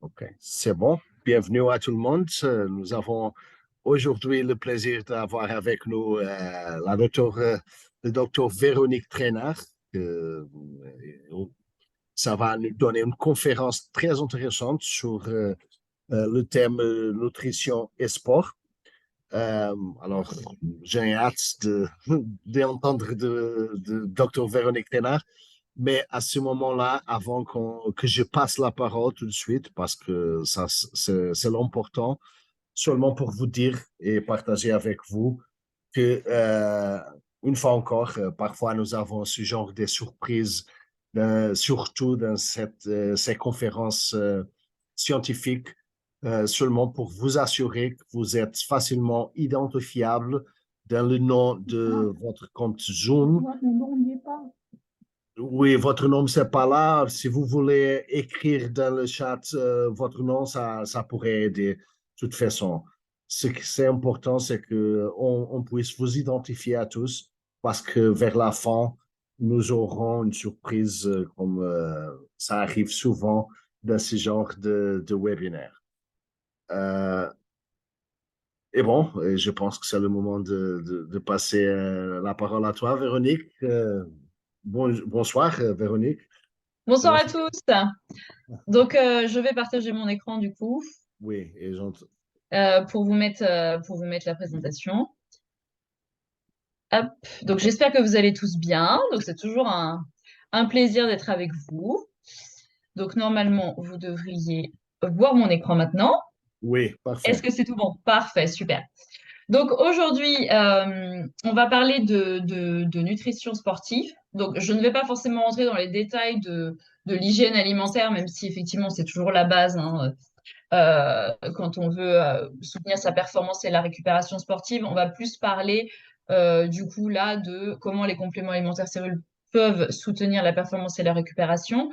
Ok, c'est bon. Bienvenue à tout le monde. Nous avons aujourd'hui le plaisir d'avoir avec nous le docteur Véronique Trainard. Ça va nous donner une conférence très intéressante sur le thème nutrition et sport. Alors, j'ai hâte d'entendre de Dr. Véronique Thénard, mais à ce moment-là, avant que je passe la parole tout de suite, parce que ça, c'est l'important, seulement pour vous dire et partager avec vous que, une fois encore, parfois nous avons ce genre de surprises, surtout dans ces conférences scientifiques, seulement pour vous assurer que vous êtes facilement identifiable dans le nom de votre compte Zoom. Moi, mon nom n'y est pas. Oui, votre nom, c'est pas là. Si vous voulez écrire dans le chat votre nom, ça pourrait aider de toute façon. Ce qui c'est important, c'est que on puisse vous identifier à tous parce que vers la fin, nous aurons une surprise comme ça arrive souvent dans ce genre de webinaire. Euh, et bon, je pense que c'est le moment de passer la parole à toi, Véronique. Bonsoir, Véronique. Bonsoir Comment à ça tous. Donc, je vais partager mon écran du coup Oui, et pour vous mettre la présentation. Hop. Donc, j'espère que vous allez tous bien. Donc, c'est toujours un plaisir d'être avec vous. Donc, normalement, vous devriez voir mon écran maintenant. oui, Est-ce parfait. que c'est tout bon? Parfait, super. Donc, aujourd'hui, on va parler de nutrition sportive. Donc, je ne vais pas forcément rentrer dans les détails de l'hygiène alimentaire, même si effectivement, c'est toujours la base, hein, quand on veut soutenir sa performance et la récupération sportive. On va plus parler du coup là de comment les compléments alimentaires cellules peuvent soutenir la performance et la récupération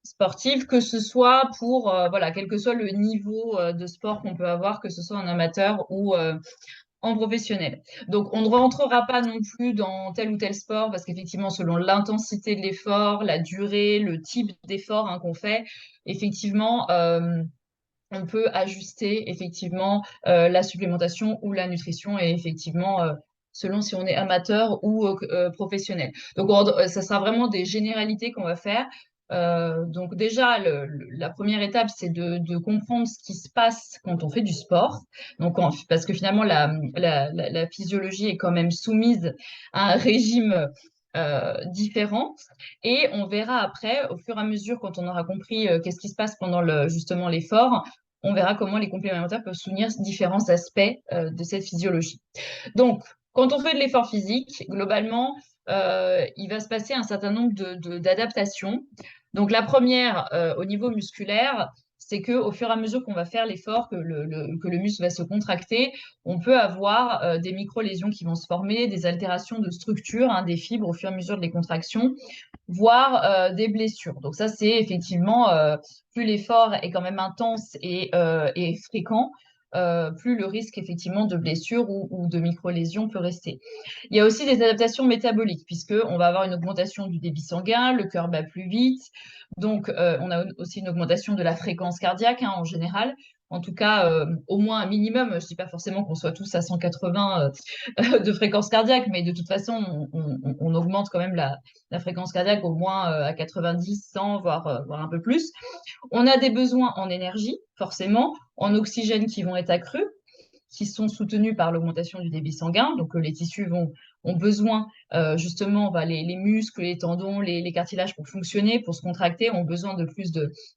sportive, que ce soit pour voilà, quel que soit le niveau de sport qu'on peut avoir, que ce soit en amateur ou en professionnel. Donc, on ne rentrera pas non plus dans tel ou tel sport parce qu'effectivement, selon l'intensité de l'effort, la durée, le type d'effort qu'on fait, effectivement, on peut ajuster effectivement la supplémentation ou la nutrition et effectivement selon si on est amateur ou professionnel. Donc ça sera vraiment des généralités qu'on va faire. Donc déjà, la première étape, c'est de comprendre ce qui se passe quand on fait du sport. Donc, parce que finalement, la physiologie est quand même soumise à un régime différent. Et on verra après, au fur et à mesure, quand on aura compris qu'est-ce qui se passe pendant justement l'effort, on verra comment les compléments alimentaires peuvent soutenir différents aspects de cette physiologie. Donc, quand on fait de l'effort physique, globalement, il va se passer un certain nombre d'adaptations. Donc, la première, au niveau musculaire, c'est qu'au fur et à mesure qu'on va faire l'effort, que le muscle va se contracter, on peut avoir des micro-lésions qui vont se former, des altérations de structure, des fibres au fur et à mesure des contractions, voire des blessures. Donc ça, c'est effectivement, plus l'effort est quand même intense et fréquent, plus le risque effectivement de blessure ou de micro-lésions peut rester. Il y a aussi des adaptations métaboliques, puisqu'on va avoir une augmentation du débit sanguin, le cœur bat plus vite, donc on a aussi une augmentation de la fréquence cardiaque en général. En tout cas, au moins un minimum. Je ne dis pas forcément qu'on soit tous à 180 de fréquence cardiaque, mais de toute façon, on augmente quand même la fréquence cardiaque au moins à 90, 100, voire un peu plus. On a des besoins en énergie, forcément, en oxygène qui vont être accrus, qui sont soutenus par l'augmentation du débit sanguin. Donc, les tissus ont besoin, justement, les muscles, les tendons, les cartilages pour fonctionner, pour se contracter, ont besoin de plus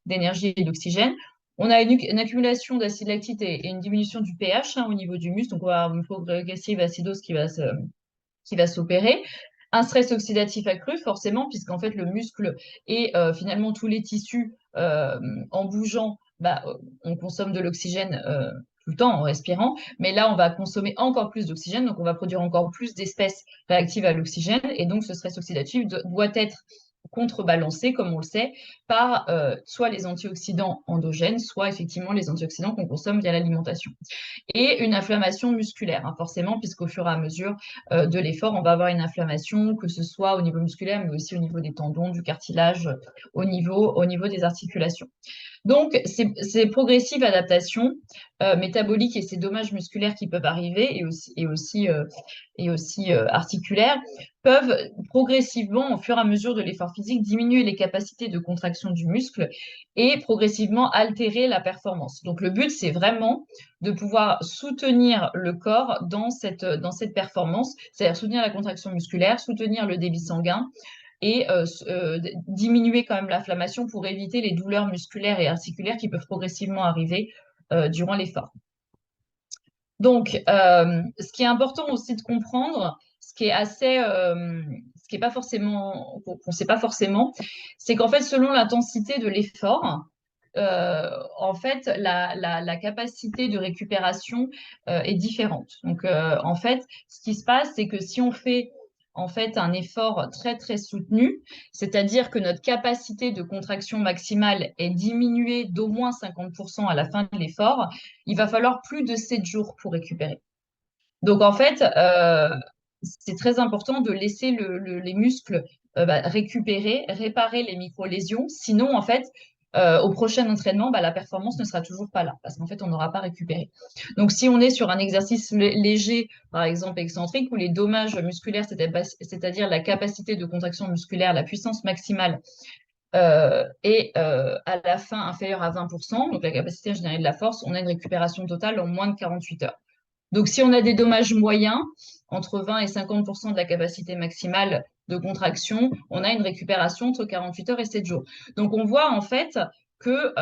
d'énergie et d'oxygène. On a une accumulation d'acide lactique et une diminution du pH au niveau du muscle. Donc, on va avoir une progressive acidose qui va s'opérer. Un stress oxydatif accru, forcément, puisqu'en fait, le muscle et finalement tous les tissus, en bougeant, on consomme de l'oxygène tout le temps en respirant, mais là, on va consommer encore plus d'oxygène, donc on va produire encore plus d'espèces réactives à l'oxygène, et donc ce stress oxydatif doit être contrebalancé, comme on le sait, par soit les antioxydants endogènes, soit effectivement les antioxydants qu'on consomme via l'alimentation. Et une inflammation musculaire, forcément, puisqu'au fur et à mesure de l'effort, on va avoir une inflammation, que ce soit au niveau musculaire, mais aussi au niveau des tendons, du cartilage, au niveau des articulations. Donc, ces progressives adaptations métaboliques et ces dommages musculaires qui peuvent arriver et aussi articulaires peuvent progressivement, au fur et à mesure de l'effort physique, diminuer les capacités de contraction du muscle et progressivement altérer la performance. Donc, le but, c'est vraiment de pouvoir soutenir le corps dans cette performance, c'est-à-dire soutenir la contraction musculaire, soutenir le débit sanguin et diminuer quand même l'inflammation pour éviter les douleurs musculaires et articulaires qui peuvent progressivement arriver durant l'effort. Donc, ce qui est important aussi de comprendre, ce qui est pas forcément, qu'on ne sait pas forcément, c'est qu'en fait, selon l'intensité de l'effort, en fait, la capacité de récupération est différente. Donc, en fait, ce qui se passe, c'est que si on fait en fait un effort très très soutenu, c'est-à-dire que notre capacité de contraction maximale est diminuée d'au moins 50% à la fin de l'effort, il va falloir plus de 7 jours pour récupérer. Donc, en fait, c'est très important de laisser les muscles récupérer, réparer les micro-lésions. Sinon, en fait, au prochain entraînement, la performance ne sera toujours pas là parce qu'en fait, on n'aura pas récupéré. Donc, si on est sur un exercice léger, par exemple excentrique, où les dommages musculaires, c'est-à-dire la capacité de contraction musculaire, la puissance maximale, est à la fin inférieure à 20%, donc la capacité à générer de la force, on a une récupération totale en moins de 48 heures. Donc, si on a des dommages moyens, entre 20 et 50% de la capacité maximale de contraction, on a une récupération entre 48 heures et 7 jours. Donc, on voit en fait que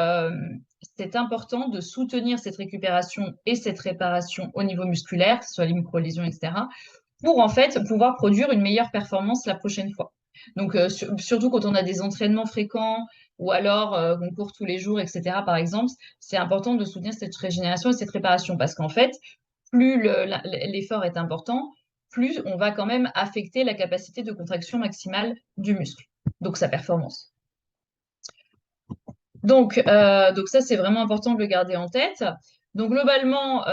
c'est important de soutenir cette récupération et cette réparation au niveau musculaire, que ce soit les micro-lésions, etc., pour en fait pouvoir produire une meilleure performance la prochaine fois. Donc, surtout quand on a des entraînements fréquents ou alors qu'on court tous les jours, etc., par exemple, c'est important de soutenir cette régénération et cette réparation parce qu'en fait, plus l'effort est important, plus on va quand même affecter la capacité de contraction maximale du muscle, donc sa performance. Donc ça, c'est vraiment important de le garder en tête. Donc globalement,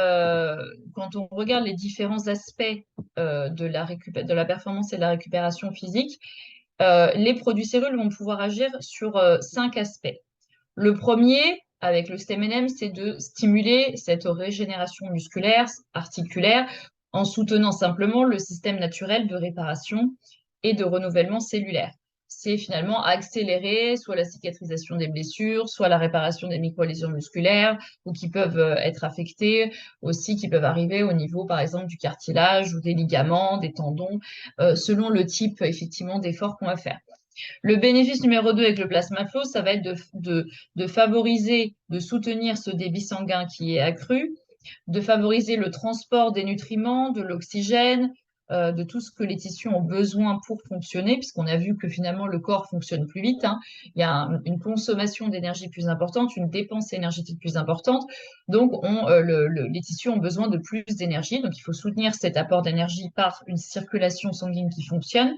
quand on regarde les différents aspects de la performance et de la récupération physique, les produits cellules vont pouvoir agir sur 5 aspects. Le premier, avec le STEM-NM, c'est de stimuler cette régénération musculaire, articulaire, en soutenant simplement le système naturel de réparation et de renouvellement cellulaire. C'est finalement accélérer soit la cicatrisation des blessures, soit la réparation des micro-lésions musculaires, ou qui peuvent être affectées aussi, qui peuvent arriver au niveau, par exemple, du cartilage ou des ligaments, des tendons, selon le type, effectivement, d'effort qu'on va faire. Le bénéfice numéro 2 avec le plasma flow, ça va être de favoriser, de soutenir ce débit sanguin qui est accru, de favoriser le transport des nutriments, de l'oxygène, de tout ce que les tissus ont besoin pour fonctionner, puisqu'on a vu que finalement le corps fonctionne plus vite, hein. Il y a une consommation d'énergie plus importante, une dépense énergétique plus importante. Donc, les tissus ont besoin de plus d'énergie. Donc, il faut soutenir cet apport d'énergie par une circulation sanguine qui fonctionne.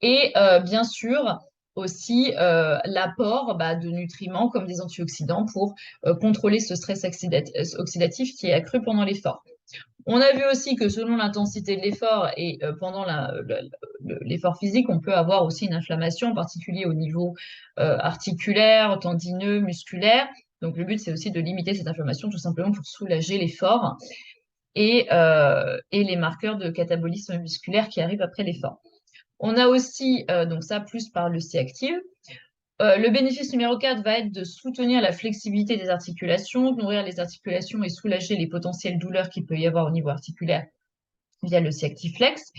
Et bien sûr, aussi l'apport de nutriments comme des antioxydants pour contrôler ce stress oxydatif qui est accru pendant l'effort. On a vu aussi que selon l'intensité de l'effort et pendant l'effort physique, on peut avoir aussi une inflammation, en particulier au niveau articulaire, tendineux, musculaire. Donc le but, c'est aussi de limiter cette inflammation tout simplement pour soulager l'effort et les marqueurs de catabolisme musculaire qui arrivent après l'effort. On a aussi, donc ça plus par le C-active. Le bénéfice numéro 4 va être de soutenir la flexibilité des articulations, nourrir les articulations et soulager les potentielles douleurs qu'il peut y avoir au niveau articulaire via le C-active flex.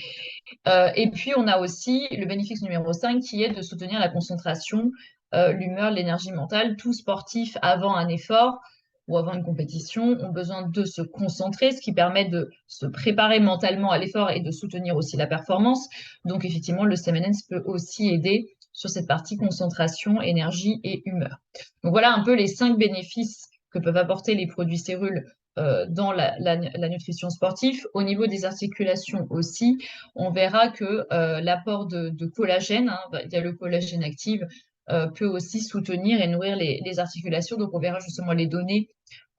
Et puis, on a aussi le bénéfice numéro 5 qui est de soutenir la concentration, l'humeur, l'énergie mentale. Tout sportif avant un effort ou avant une compétition ont besoin de se concentrer, ce qui permet de se préparer mentalement à l'effort et de soutenir aussi la performance. Donc, effectivement, le CMNS peut aussi aider sur cette partie concentration, énergie et humeur. Donc, voilà un peu les 5 bénéfices que peuvent apporter les produits cellules dans la nutrition sportive. Au niveau des articulations aussi, on verra que l'apport de collagène, hein, il y a le collagène actif, peut aussi soutenir et nourrir les articulations. Donc, on verra justement les données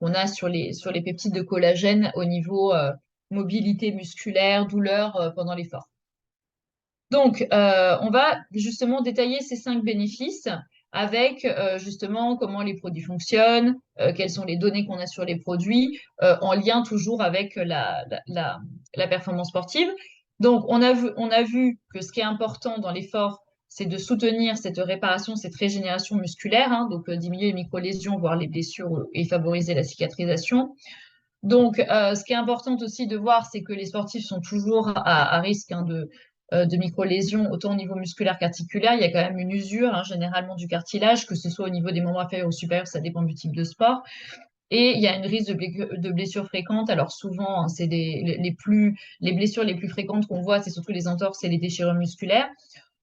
qu'on a sur les peptides de collagène au niveau mobilité musculaire, douleur pendant l'effort. Donc, on va justement détailler ces 5 bénéfices. avec justement comment les produits fonctionnent, quelles sont les données qu'on a sur les produits, en lien toujours avec la performance sportive. Donc, on a vu que ce qui est important dans l'effort, c'est de soutenir cette réparation, cette régénération musculaire, hein, donc diminuer les micro-lésions, voire les blessures et favoriser la cicatrisation. Donc, ce qui est important aussi de voir, c'est que les sportifs sont toujours à risque hein, de micro-lésions, autant au niveau musculaire qu'articulaire. Il y a quand même une usure, hein, généralement du cartilage, que ce soit au niveau des membres inférieurs ou supérieurs, ça dépend du type de sport. Et il y a une risque de blessures fréquentes. Alors souvent, hein, c'est les blessures les plus fréquentes qu'on voit, c'est surtout les entorses et les déchirures musculaires.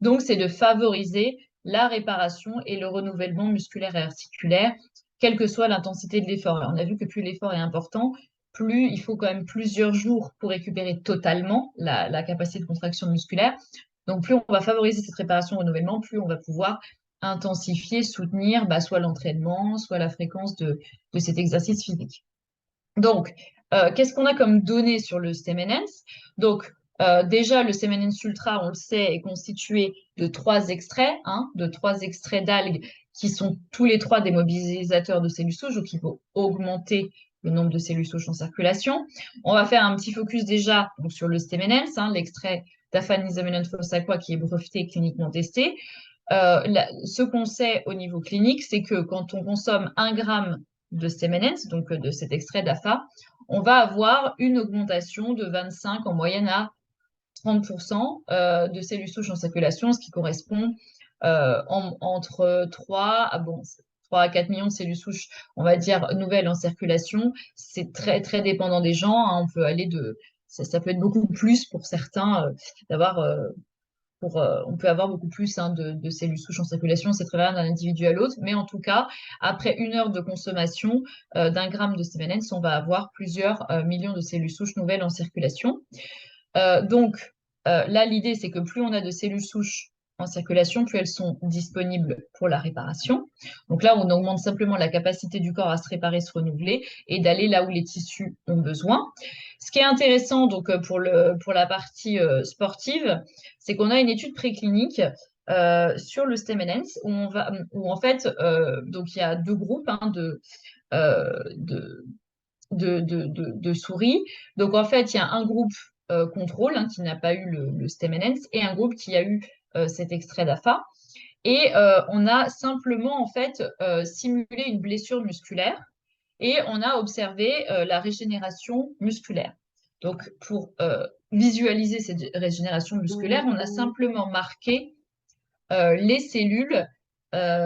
Donc, c'est de favoriser la réparation et le renouvellement musculaire et articulaire, quelle que soit l'intensité de l'effort. Et on a vu que plus l'effort est important, plus il faut quand même plusieurs jours pour récupérer totalement la capacité de contraction musculaire. Donc, plus on va favoriser cette réparation renouvellement, plus on va pouvoir intensifier, soutenir soit l'entraînement, soit la fréquence de cet exercice physique. Donc, qu'est-ce qu'on a comme données sur le Stemenens? Donc, déjà, le Stemenens Ultra, on le sait, est constitué de 3 extraits, hein, de 3 extraits d'algues qui sont tous les 3 des mobilisateurs de cellules souches, donc il faut augmenter le nombre de cellules souches en circulation. On va faire un petit focus déjà donc, sur le Stemenens, hein, l'extrait d'Aphanizomenon fossaqua qui est breveté et cliniquement testé. Ce qu'on sait au niveau clinique, c'est que quand on consomme 1 gramme de Stemenens, donc de cet extrait d'AFA, on va avoir une augmentation de 25 en moyenne à 30% de cellules souches en circulation, ce qui correspond entre 3 à 4 millions de cellules souches, on va dire, nouvelles en circulation. C'est très, très dépendant des gens. Hein. On peut aller ça peut être beaucoup plus pour certains d'avoir on peut avoir beaucoup plus hein, de cellules souches en circulation, c'est très variable d'un individu à l'autre, mais en tout cas, après 1 heure de consommation d'1 gramme de Stemenens, on va avoir plusieurs millions de cellules souches nouvelles en circulation. Donc là, l'idée, c'est que plus on a de cellules souches en circulation, plus elles sont disponibles pour la réparation. Donc là, on augmente simplement la capacité du corps à se réparer, se renouveler et d'aller là où les tissus ont besoin. Ce qui est intéressant donc pour la partie sportive, c'est qu'on a une étude préclinique sur le Stemenens où en fait donc il y a 2 groupes hein, de souris. Donc en fait, il y a un groupe contrôle hein, qui n'a pas eu le Stemenens et un groupe qui a eu cet extrait d'AFA. Et on a simplement en fait simulé une blessure musculaire et on a observé la régénération musculaire. Donc, pour visualiser cette régénération musculaire, on a simplement marqué les cellules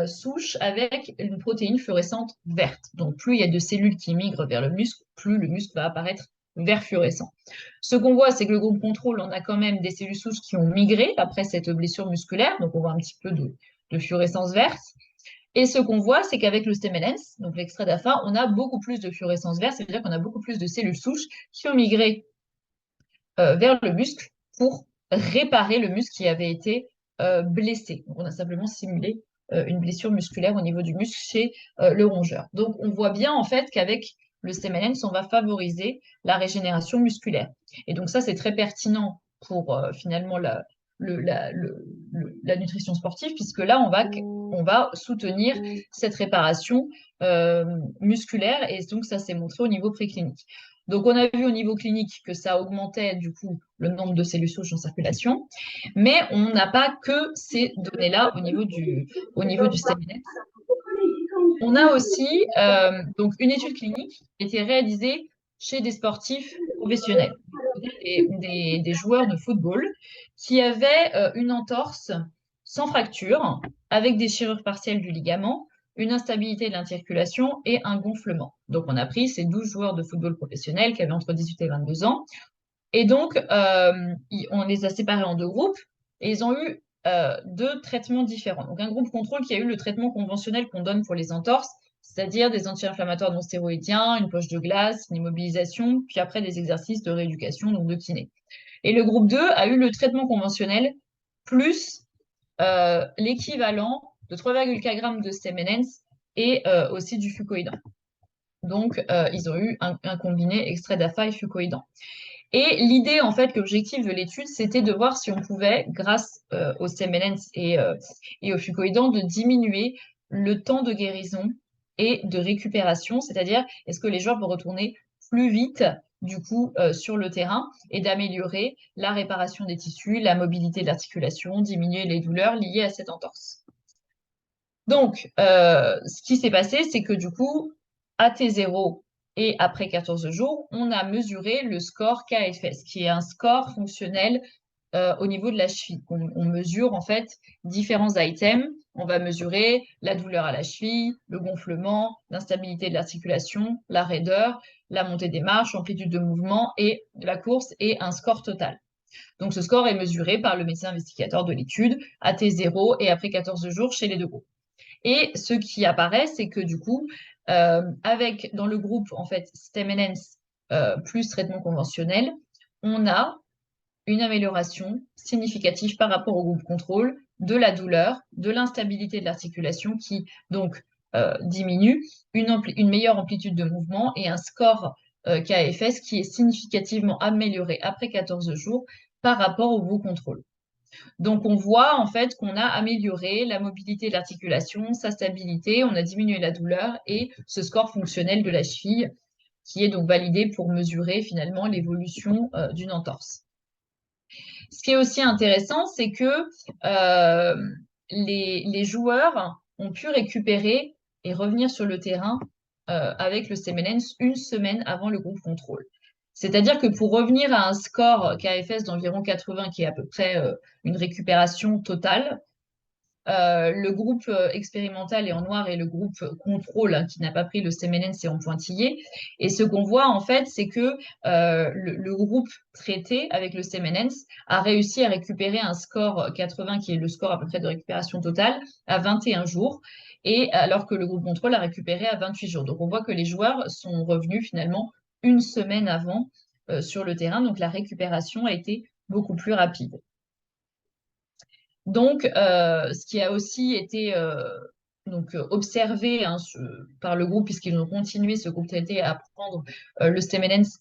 souches avec une protéine fluorescente verte. Donc, plus il y a de cellules qui migrent vers le muscle, plus le muscle va apparaître vert fluorescent. Ce qu'on voit, c'est que le groupe contrôle, on a quand même des cellules souches qui ont migré après cette blessure musculaire. Donc, on voit un petit peu de fluorescence verte. Et ce qu'on voit, c'est qu'avec le Stemenens, donc l'extrait d'AFA, on a beaucoup plus de fluorescence verte, c'est-à-dire qu'on a beaucoup plus de cellules souches qui ont migré vers le muscle pour réparer le muscle qui avait été blessé. Donc, on a simplement simulé une blessure musculaire au niveau du muscle chez le rongeur. Donc, on voit bien en fait qu'avec le Stemenens, on va favoriser la régénération musculaire. Et donc, ça, c'est très pertinent pour finalement la nutrition sportive, puisque là, on va soutenir cette réparation musculaire, et donc ça s'est montré au niveau préclinique. Donc, on a vu au niveau clinique que ça augmentait du coup le nombre de cellules souches en circulation, mais on n'a pas que ces données-là au niveau du Stemenens. On a aussi donc une étude clinique qui a été réalisée chez des sportifs professionnels, des joueurs de football qui avaient une entorse sans fracture, avec des déchirure partielle du ligament, une instabilité de l'interculation et un gonflement. Donc, on a pris ces 12 joueurs de football professionnels qui avaient entre 18 et 22 ans. Et donc, on les a séparés en 2 groupes et ils ont eu 2 traitements différents. Donc, un groupe contrôle qui a eu le traitement conventionnel qu'on donne pour les entorses, c'est-à-dire des anti-inflammatoires non stéroïdiens, une poche de glace, une immobilisation, puis après des exercices de rééducation, donc de kiné. Et le groupe 2 a eu le traitement conventionnel plus l'équivalent de 3,4 grammes de Stemenens et aussi du fucoïdan. Donc, ils ont eu un combiné extrait d'AFA et fucoïdan. Et l'idée, en fait, l'objectif de l'étude, c'était de voir si on pouvait, grâce au Semenens et au fucoïdan, de diminuer le temps de guérison et de récupération, c'est-à-dire est-ce que les joueurs vont retourner plus vite du coup sur le terrain et d'améliorer la réparation des tissus, la mobilité de l'articulation, diminuer les douleurs liées à cette entorse. Donc, ce qui s'est passé, c'est que du coup, à T0 et après 14 jours, on a mesuré le score KFS, qui est un score fonctionnel au niveau de la cheville. On mesure en fait différents items. On va mesurer la douleur à la cheville, le gonflement, l'instabilité de l'articulation, la raideur, la montée des marches, l'amplitude de mouvement et la course et un score total. Donc ce score est mesuré par le médecin investigateur de l'étude à T0 et après 14 jours chez les deux groupes. Et ce qui apparaît, c'est que du coup, avec dans le groupe en fait Stemmenens plus traitement conventionnel, on a une amélioration significative par rapport au groupe contrôle de la douleur, de l'instabilité de l'articulation qui donc diminue, une meilleure amplitude de mouvement et un score KFS qui est significativement amélioré après 14 jours par rapport au groupe contrôle. Donc, on voit en fait qu'on a amélioré la mobilité de l'articulation, sa stabilité, on a diminué la douleur et ce score fonctionnel de la cheville qui est donc validé pour mesurer finalement l'évolution d'une entorse. Ce qui est aussi intéressant, c'est que les joueurs ont pu récupérer et revenir sur le terrain avec le Semenens une semaine avant le groupe contrôle. C'est-à-dire que pour revenir à un score KFS d'environ 80, qui est à peu près une récupération totale, le groupe expérimental est en noir et le groupe contrôle, hein, qui n'a pas pris le Semenens, c'est en pointillé. Et ce qu'on voit en fait, c'est que le groupe traité avec le Semenens a réussi à récupérer un score 80, qui est le score à peu près de récupération totale, à 21 jours, et alors que le groupe contrôle a récupéré à 28 jours. Donc on voit que les joueurs sont revenus finalement une semaine avant sur le terrain, donc la récupération a été beaucoup plus rapide. Donc, ce qui a aussi été observé, hein, par le groupe, puisqu'ils ont continué, ce groupe traité, à prendre le Stemenens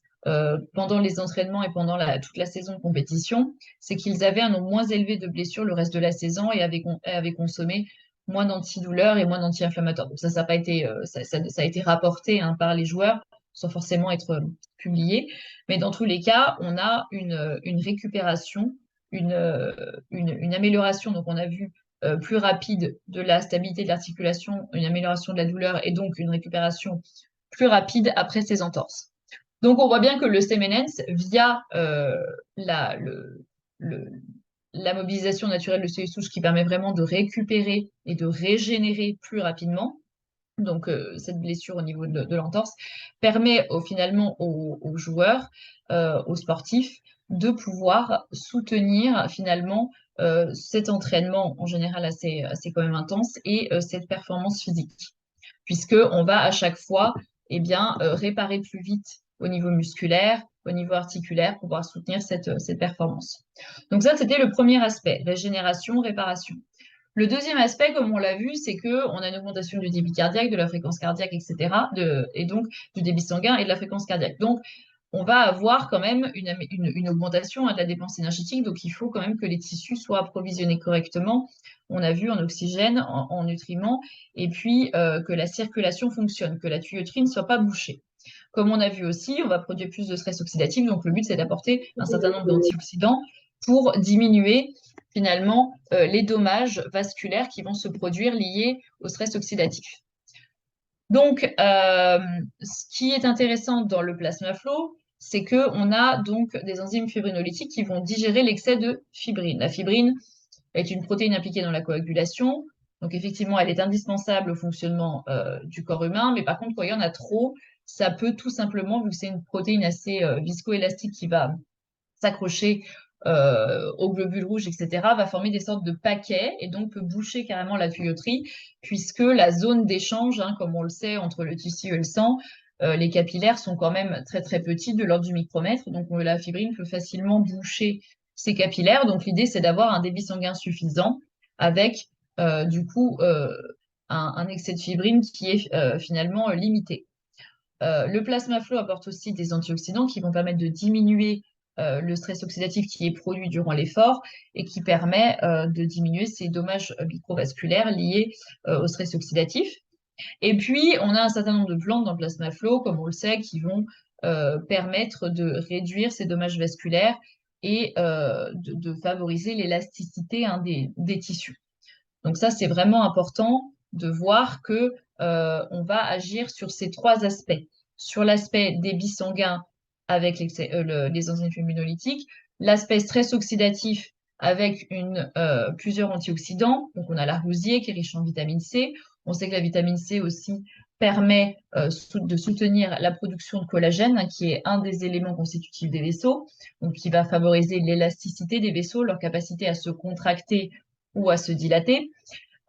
pendant les entraînements et pendant toute la saison de compétition, c'est qu'ils avaient un nombre moins élevé de blessures le reste de la saison et avaient consommé moins d'antidouleurs et moins d'anti-inflammatoires. Donc ça a pas été, ça a été rapporté, hein, par les joueurs, sans forcément être publié. Mais dans tous les cas, on a une récupération, une amélioration. Donc, on a vu plus rapide de la stabilité de l'articulation, une amélioration de la douleur et donc une récupération plus rapide après ces entorses. Donc, on voit bien que le Semenens, via la mobilisation naturelle de cellules souches qui permet vraiment de récupérer et de régénérer plus rapidement, donc cette blessure au niveau de l'entorse, permet finalement aux joueurs, aux sportifs, de pouvoir soutenir finalement cet entraînement en général assez quand même intense et cette performance physique, puisqu'on va à chaque fois réparer plus vite au niveau musculaire, au niveau articulaire, pour pouvoir soutenir cette performance. Donc ça, c'était le premier aspect, régénération, réparation. Le deuxième aspect, comme on l'a vu, c'est qu'on a une augmentation du débit cardiaque, de la fréquence cardiaque, etc., et donc du débit sanguin et de la fréquence cardiaque. Donc, on va avoir quand même une augmentation, hein, de la dépense énergétique, donc il faut quand même que les tissus soient approvisionnés correctement. On a vu en oxygène, en nutriments, et puis que la circulation fonctionne, que la tuyauterie ne soit pas bouchée. Comme on a vu aussi, on va produire plus de stress oxydatif, donc le but c'est d'apporter un certain nombre d'antioxydants pour diminuer finalement les dommages vasculaires qui vont se produire liés au stress oxydatif. Donc, ce qui est intéressant dans le plasma flow, c'est qu'on a donc des enzymes fibrinolytiques qui vont digérer l'excès de fibrine. La fibrine est une protéine impliquée dans la coagulation. Donc, effectivement, elle est indispensable au fonctionnement du corps humain. Mais par contre, quand il y en a trop, ça peut tout simplement, vu que c'est une protéine assez viscoélastique qui va s'accrocher aux globules rouges, etc., va former des sortes de paquets et donc peut boucher carrément la tuyauterie, puisque la zone d'échange, hein, comme on le sait, entre le tissu et le sang, les capillaires sont quand même très très petits, de l'ordre du micromètre, donc la fibrine peut facilement boucher ces capillaires. Donc l'idée, c'est d'avoir un débit sanguin suffisant avec du coup un excès de fibrine qui est finalement limité. Le plasma flow apporte aussi des antioxydants qui vont permettre de diminuer le stress oxydatif qui est produit durant l'effort et qui permet de diminuer ces dommages microvasculaires liés au stress oxydatif. Et puis, on a un certain nombre de plantes dans le plasma flow, comme on le sait, qui vont permettre de réduire ces dommages vasculaires et de favoriser l'élasticité des tissus. Donc ça, c'est vraiment important de voir que on va agir sur ces trois aspects. Sur l'aspect débit sanguin avec les enzymes immunolytiques, l'aspect stress oxydatif avec plusieurs antioxydants. Donc on a la rosier qui est riche en vitamine C. On sait que la vitamine C aussi permet de soutenir la production de collagène, hein, qui est un des éléments constitutifs des vaisseaux, donc qui va favoriser l'élasticité des vaisseaux, leur capacité à se contracter ou à se dilater.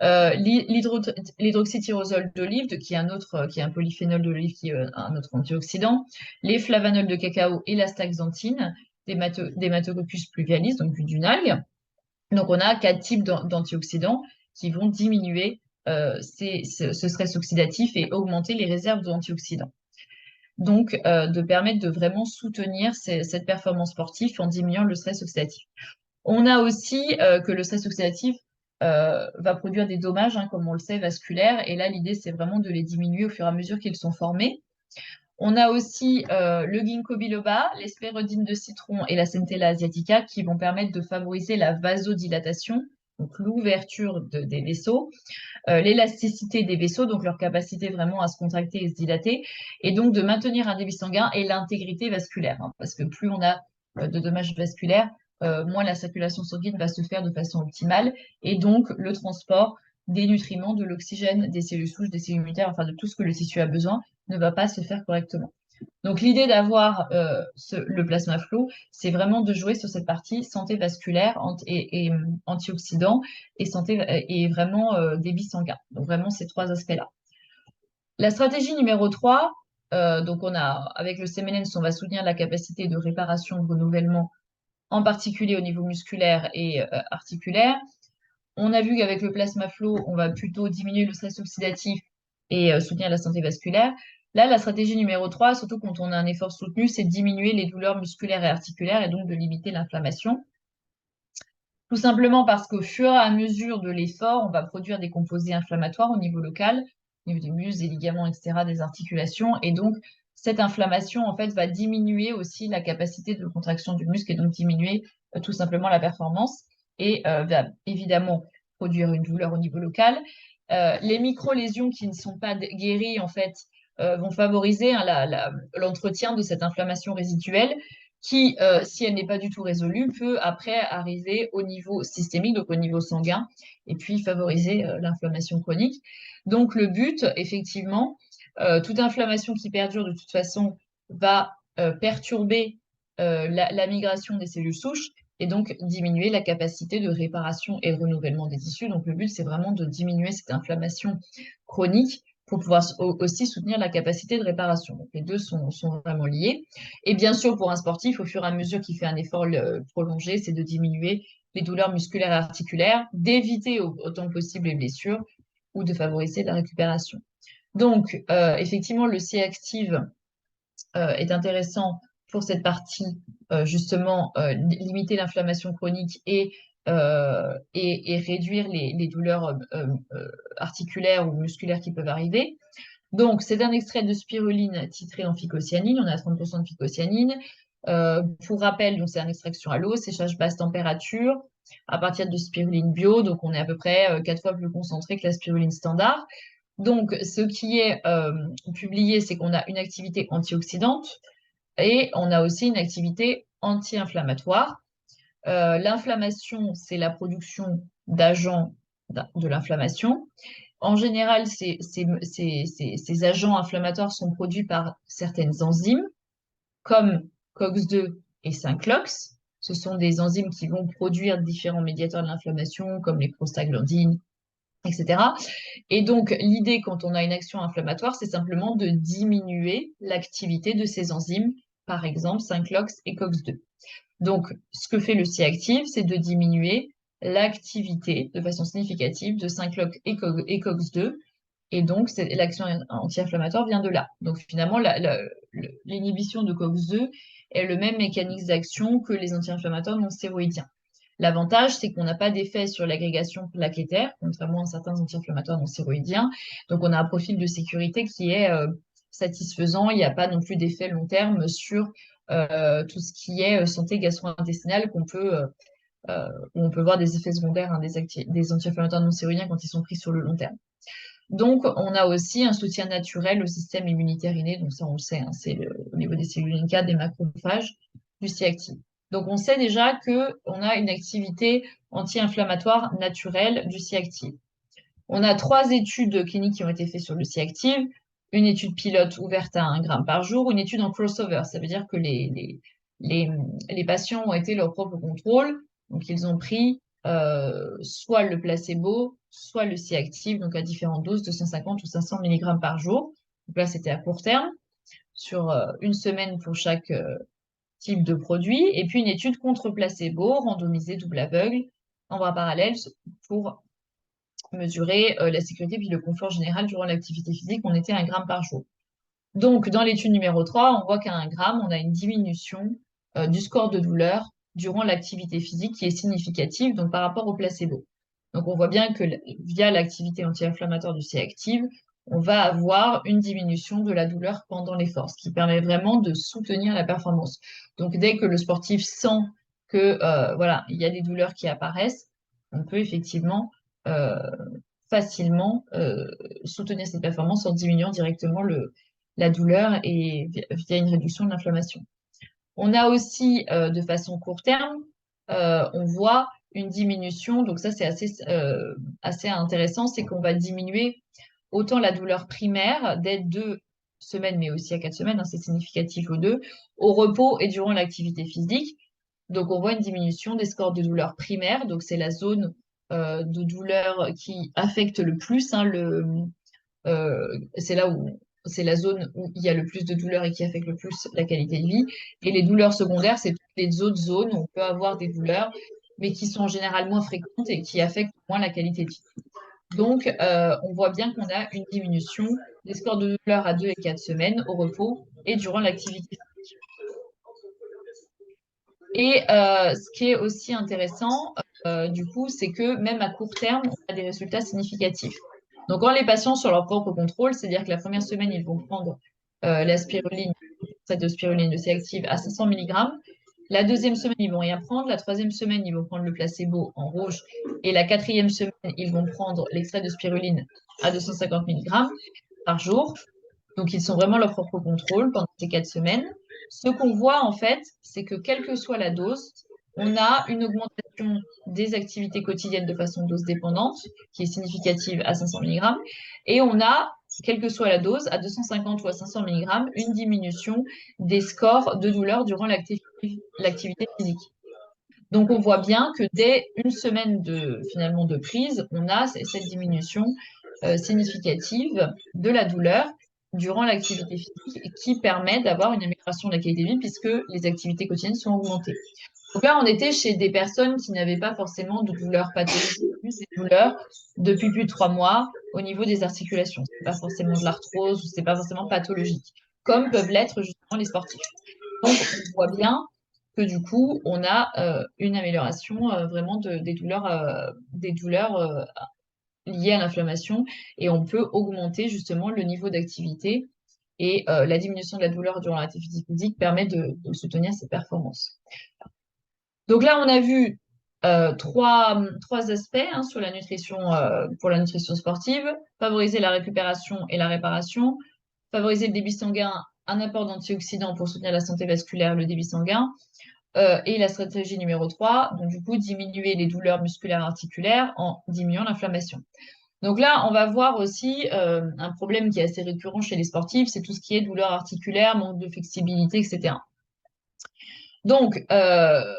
L'hydroxytyrosol d'olive, qui est un polyphénol de l'olive, qui est un autre antioxydant, les flavanols de cacao et l'astaxanthine, d'Haematococcus pluvialis, donc d'une algue. Donc, on a 4 types d'antioxydants qui vont diminuer ce stress oxydatif et augmenter les réserves d'antioxydants. Donc, de permettre de vraiment soutenir cette performance sportive en diminuant le stress oxydatif. On a aussi que le stress oxydatif va produire des dommages, hein, comme on le sait, vasculaires. Et là, l'idée, c'est vraiment de les diminuer au fur et à mesure qu'ils sont formés. On a aussi le ginkgo biloba, l'hespérodine de citron et la centella asiatica qui vont permettre de favoriser la vasodilatation, donc l'ouverture des vaisseaux, l'élasticité des vaisseaux, donc leur capacité vraiment à se contracter et se dilater, et donc de maintenir un débit sanguin et l'intégrité vasculaire, hein, parce que plus on a de dommages vasculaires, moins la circulation sanguine va se faire de façon optimale, et donc le transport des nutriments, de l'oxygène, des cellules souches, des cellules immunitaires, enfin de tout ce que le tissu a besoin, ne va pas se faire correctement. Donc l'idée d'avoir le plasma flow, c'est vraiment de jouer sur cette partie santé vasculaire et antioxydants et santé et vraiment débit sanguin. Donc vraiment ces trois aspects-là. La stratégie numéro 3, donc on a avec le Semenens, on va soutenir la capacité de réparation, de renouvellement, en particulier au niveau musculaire et articulaire. On a vu qu'avec le plasma flow, on va plutôt diminuer le stress oxydatif et soutenir la santé vasculaire. Là, la stratégie numéro 3, surtout quand on a un effort soutenu, c'est de diminuer les douleurs musculaires et articulaires et donc de limiter l'inflammation. Tout simplement parce qu'au fur et à mesure de l'effort, on va produire des composés inflammatoires au niveau local, au niveau des muscles, des ligaments, etc., des articulations. Et donc, cette inflammation, en fait, va diminuer aussi la capacité de contraction du muscle et donc diminuer tout simplement la performance et va évidemment produire une douleur au niveau local. Les micro-lésions qui ne sont pas guéries, en fait, vont favoriser, hein, l'entretien de cette inflammation résiduelle qui, si elle n'est pas du tout résolue, peut après arriver au niveau systémique, donc au niveau sanguin, et puis favoriser l'inflammation chronique. Donc le but, effectivement, toute inflammation qui perdure de toute façon va perturber la migration des cellules souches et donc diminuer la capacité de réparation et renouvellement des tissus. Donc le but, c'est vraiment de diminuer cette inflammation chronique pour pouvoir aussi soutenir la capacité de réparation. Donc les deux sont vraiment liés. Et bien sûr, pour un sportif, au fur et à mesure qu'il fait un effort prolongé, c'est de diminuer les douleurs musculaires et articulaires, d'éviter autant que possible les blessures ou de favoriser la récupération. Donc, effectivement, le C-Active est intéressant pour cette partie, justement, limiter l'inflammation chronique et réduire les douleurs articulaires ou musculaires qui peuvent arriver. Donc, c'est un extrait de spiruline titré en phycocyanine. On a 30% de phycocyanine. Pour rappel, c'est une extraction à l'eau, séchage basse température à partir de spiruline bio. Donc, on est à peu près 4 fois plus concentré que la spiruline standard. Donc, ce qui est publié, c'est qu'on a une activité antioxydante et on a aussi une activité anti-inflammatoire. L'inflammation, c'est la production d'agents de l'inflammation. En général, ces agents inflammatoires sont produits par certaines enzymes, comme COX-2 et 5-LOX. Ce sont des enzymes qui vont produire différents médiateurs de l'inflammation, comme les prostaglandines, etc. Et donc, l'idée, quand on a une action inflammatoire, c'est simplement de diminuer l'activité de ces enzymes, par exemple 5-LOX et COX-2. Donc, ce que fait le C-Active, c'est de diminuer l'activité de façon significative de 5-LOX et COX-2 Et donc, l'action anti-inflammatoire vient de là. Donc, finalement, l'inhibition de COX-2 est le même mécanisme d'action que les anti-inflammatoires non stéroïdiens. L'avantage, c'est qu'on n'a pas d'effet sur l'agrégation plaquettaire, contrairement à certains anti-inflammatoires non stéroïdiens. Donc, on a un profil de sécurité qui est satisfaisant. Il n'y a pas non plus d'effet long terme sur tout ce qui est santé gastro-intestinale où on peut voir des effets secondaires hein, des anti-inflammatoires non stéroïdiens quand ils sont pris sur le long terme. Donc, on a aussi un soutien naturel au système immunitaire inné. Donc, ça, on le sait, hein, c'est au niveau des cellules NK, des macrophages, du C-active. Donc, on sait déjà qu'on a une activité anti-inflammatoire naturelle du C-active. On a 3 études cliniques qui ont été faites sur le C-active. Une étude pilote ouverte à 1 gramme par jour, une étude en crossover. Ça veut dire que les patients ont été leur propre contrôle. Donc, ils ont pris soit le placebo, soit le C-active, donc à différentes doses, 250 ou 500 mg par jour. Donc là, c'était à court terme, sur 1 semaine pour chaque type de produit. Et puis, une étude contre placebo, randomisée, double aveugle, en bras parallèles, pour mesurer la sécurité puis le confort général durant l'activité physique. On était à 1 gramme par jour. Donc, dans l'étude numéro 3, on voit qu'à 1 gramme, on a une diminution du score de douleur durant l'activité physique qui est significative donc, par rapport au placebo. Donc, on voit bien que via l'activité anti-inflammatoire du C-active, on va avoir une diminution de la douleur pendant l'effort, ce qui permet vraiment de soutenir la performance. Donc, dès que le sportif sent que voilà, il y a des douleurs qui apparaissent, on peut effectivement facilement soutenir cette performance en diminuant directement la douleur et via une réduction de l'inflammation. On a aussi, de façon court terme, on voit une diminution, donc ça c'est assez intéressant, c'est qu'on va diminuer autant la douleur primaire dès 2 semaines, mais aussi à 4 semaines, hein, c'est significatif aux 2, au repos et durant l'activité physique. Donc on voit une diminution des scores de douleur primaire, donc c'est la zone de douleur qui affecte le plus, hein, c'est là où c'est la zone où il y a le plus de douleurs et qui affecte le plus la qualité de vie. Et les douleurs secondaires, c'est toutes les autres zones où on peut avoir des douleurs, mais qui sont en général moins fréquentes et qui affectent moins la qualité de vie. Donc, on voit bien qu'on a une diminution des scores de douleur à 2 et 4 semaines au repos et durant l'activité. Et ce qui est aussi intéressant, du coup, c'est que même à court terme, on a des résultats significatifs. Donc, quand les patients sont sur leur propre contrôle, c'est-à-dire que la première semaine, ils vont prendre la spiruline, cette de spiruline de C-active à 500 mg. La deuxième semaine, ils vont rien prendre. La troisième semaine, ils vont prendre le placebo en rouge. Et la quatrième semaine, ils vont prendre l'extrait de spiruline à 250 mg par jour. Donc, ils sont vraiment leur propre contrôle pendant ces 4 semaines. Ce qu'on voit, en fait, c'est que quelle que soit la dose, on a une augmentation des activités quotidiennes de façon dose dépendante, qui est significative à 500 mg, et on a, quelle que soit la dose, à 250 ou à 500 mg, une diminution des scores de douleur durant l'activité physique. Donc, on voit bien que dès 1 semaine finalement de prise, on a cette diminution significative de la douleur durant l'activité physique qui permet d'avoir une amélioration de la qualité de vie puisque les activités quotidiennes sont augmentées. Donc là, on était chez des personnes qui n'avaient pas forcément de douleurs pathologiques, plus des douleurs depuis plus de 3 mois au niveau des articulations. Ce n'est pas forcément de l'arthrose ou ce n'est pas forcément pathologique, comme peuvent l'être justement les sportifs. Donc, on voit bien que du coup, on a une amélioration vraiment des douleurs liées à l'inflammation et on peut augmenter justement le niveau d'activité et la diminution de la douleur durant l'activité physique permet de soutenir ces performances. Donc là, on a vu trois aspects hein, sur la nutrition, pour la nutrition sportive. Favoriser la récupération et la réparation. Favoriser le débit sanguin, un apport d'antioxydants pour soutenir la santé vasculaire, le débit sanguin. Et la stratégie numéro 3, donc du coup, diminuer les douleurs musculaires articulaires en diminuant l'inflammation. Donc là, on va voir aussi un problème qui est assez récurrent chez les sportifs, c'est tout ce qui est douleur articulaire, manque de flexibilité, etc. Donc, en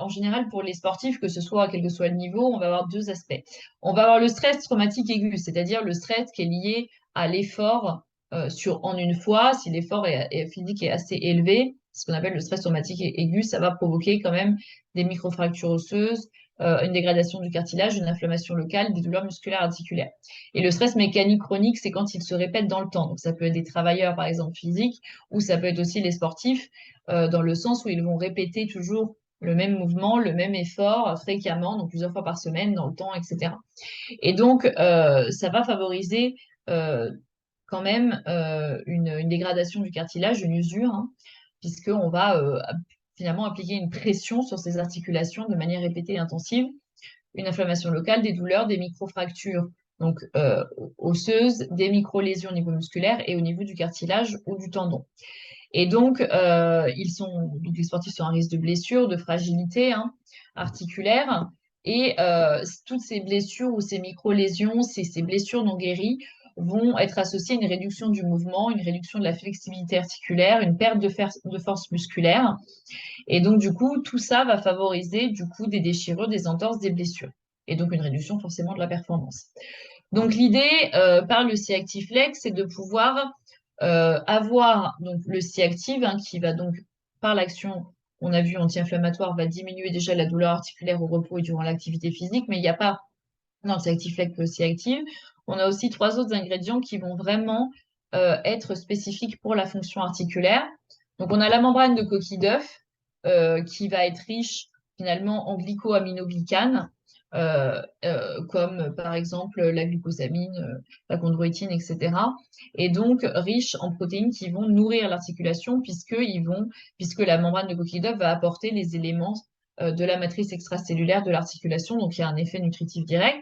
général, pour les sportifs, que ce soit quel que soit le niveau, on va avoir 2 aspects. On va avoir le stress traumatique aigu, c'est-à-dire le stress qui est lié à l'effort en une fois. Si l'effort physique est assez élevé, ce qu'on appelle le stress traumatique aigu, ça va provoquer quand même des microfractures osseuses, une dégradation du cartilage, une inflammation locale, des douleurs musculaires articulaires. Et le stress mécanique chronique, c'est quand il se répète dans le temps. Donc ça peut être des travailleurs, par exemple, physiques, ou ça peut être aussi les sportifs, dans le sens où ils vont répéter toujours le même mouvement, le même effort fréquemment, donc plusieurs fois par semaine, dans le temps, etc. Et donc, ça va favoriser euh, quand même une dégradation du cartilage, une usure, hein, puisqu'on va finalement appliquer une pression sur ces articulations de manière répétée et intensive, une inflammation locale, des douleurs, des microfractures, donc osseuses, des micro-lésions au niveau musculaire et au niveau du cartilage ou du tendon. Et donc, donc les sportifs sont à risque de blessures, de fragilité, hein, articulaire. Et toutes ces blessures ou ces micro-lésions, ces blessures non guéries, vont être associées à une réduction du mouvement, une réduction de la flexibilité articulaire, une perte de force musculaire. Et donc, du coup, tout ça va favoriser du coup des déchirures, des entorses, des blessures. Et donc, une réduction forcément de la performance. Donc, l'idée par le C-Active-Flex, c'est de pouvoir avoir donc, le C-Active hein, qui va donc, par l'action, on a vu anti-inflammatoire, va diminuer déjà la douleur articulaire au repos et durant l'activité physique, mais il n'y a pas dans le C-Active-Flex que le C-Active. On a aussi 3 autres ingrédients qui vont vraiment être spécifiques pour la fonction articulaire. Donc, on a la membrane de coquille d'œuf qui va être riche finalement en glycoaminoglycanes, comme par exemple la glucosamine, la chondroïtine, etc. Et donc riche en protéines qui vont nourrir l'articulation puisque la membrane de coquille d'œuf va apporter les éléments de la matrice extracellulaire de l'articulation, donc il y a un effet nutritif direct.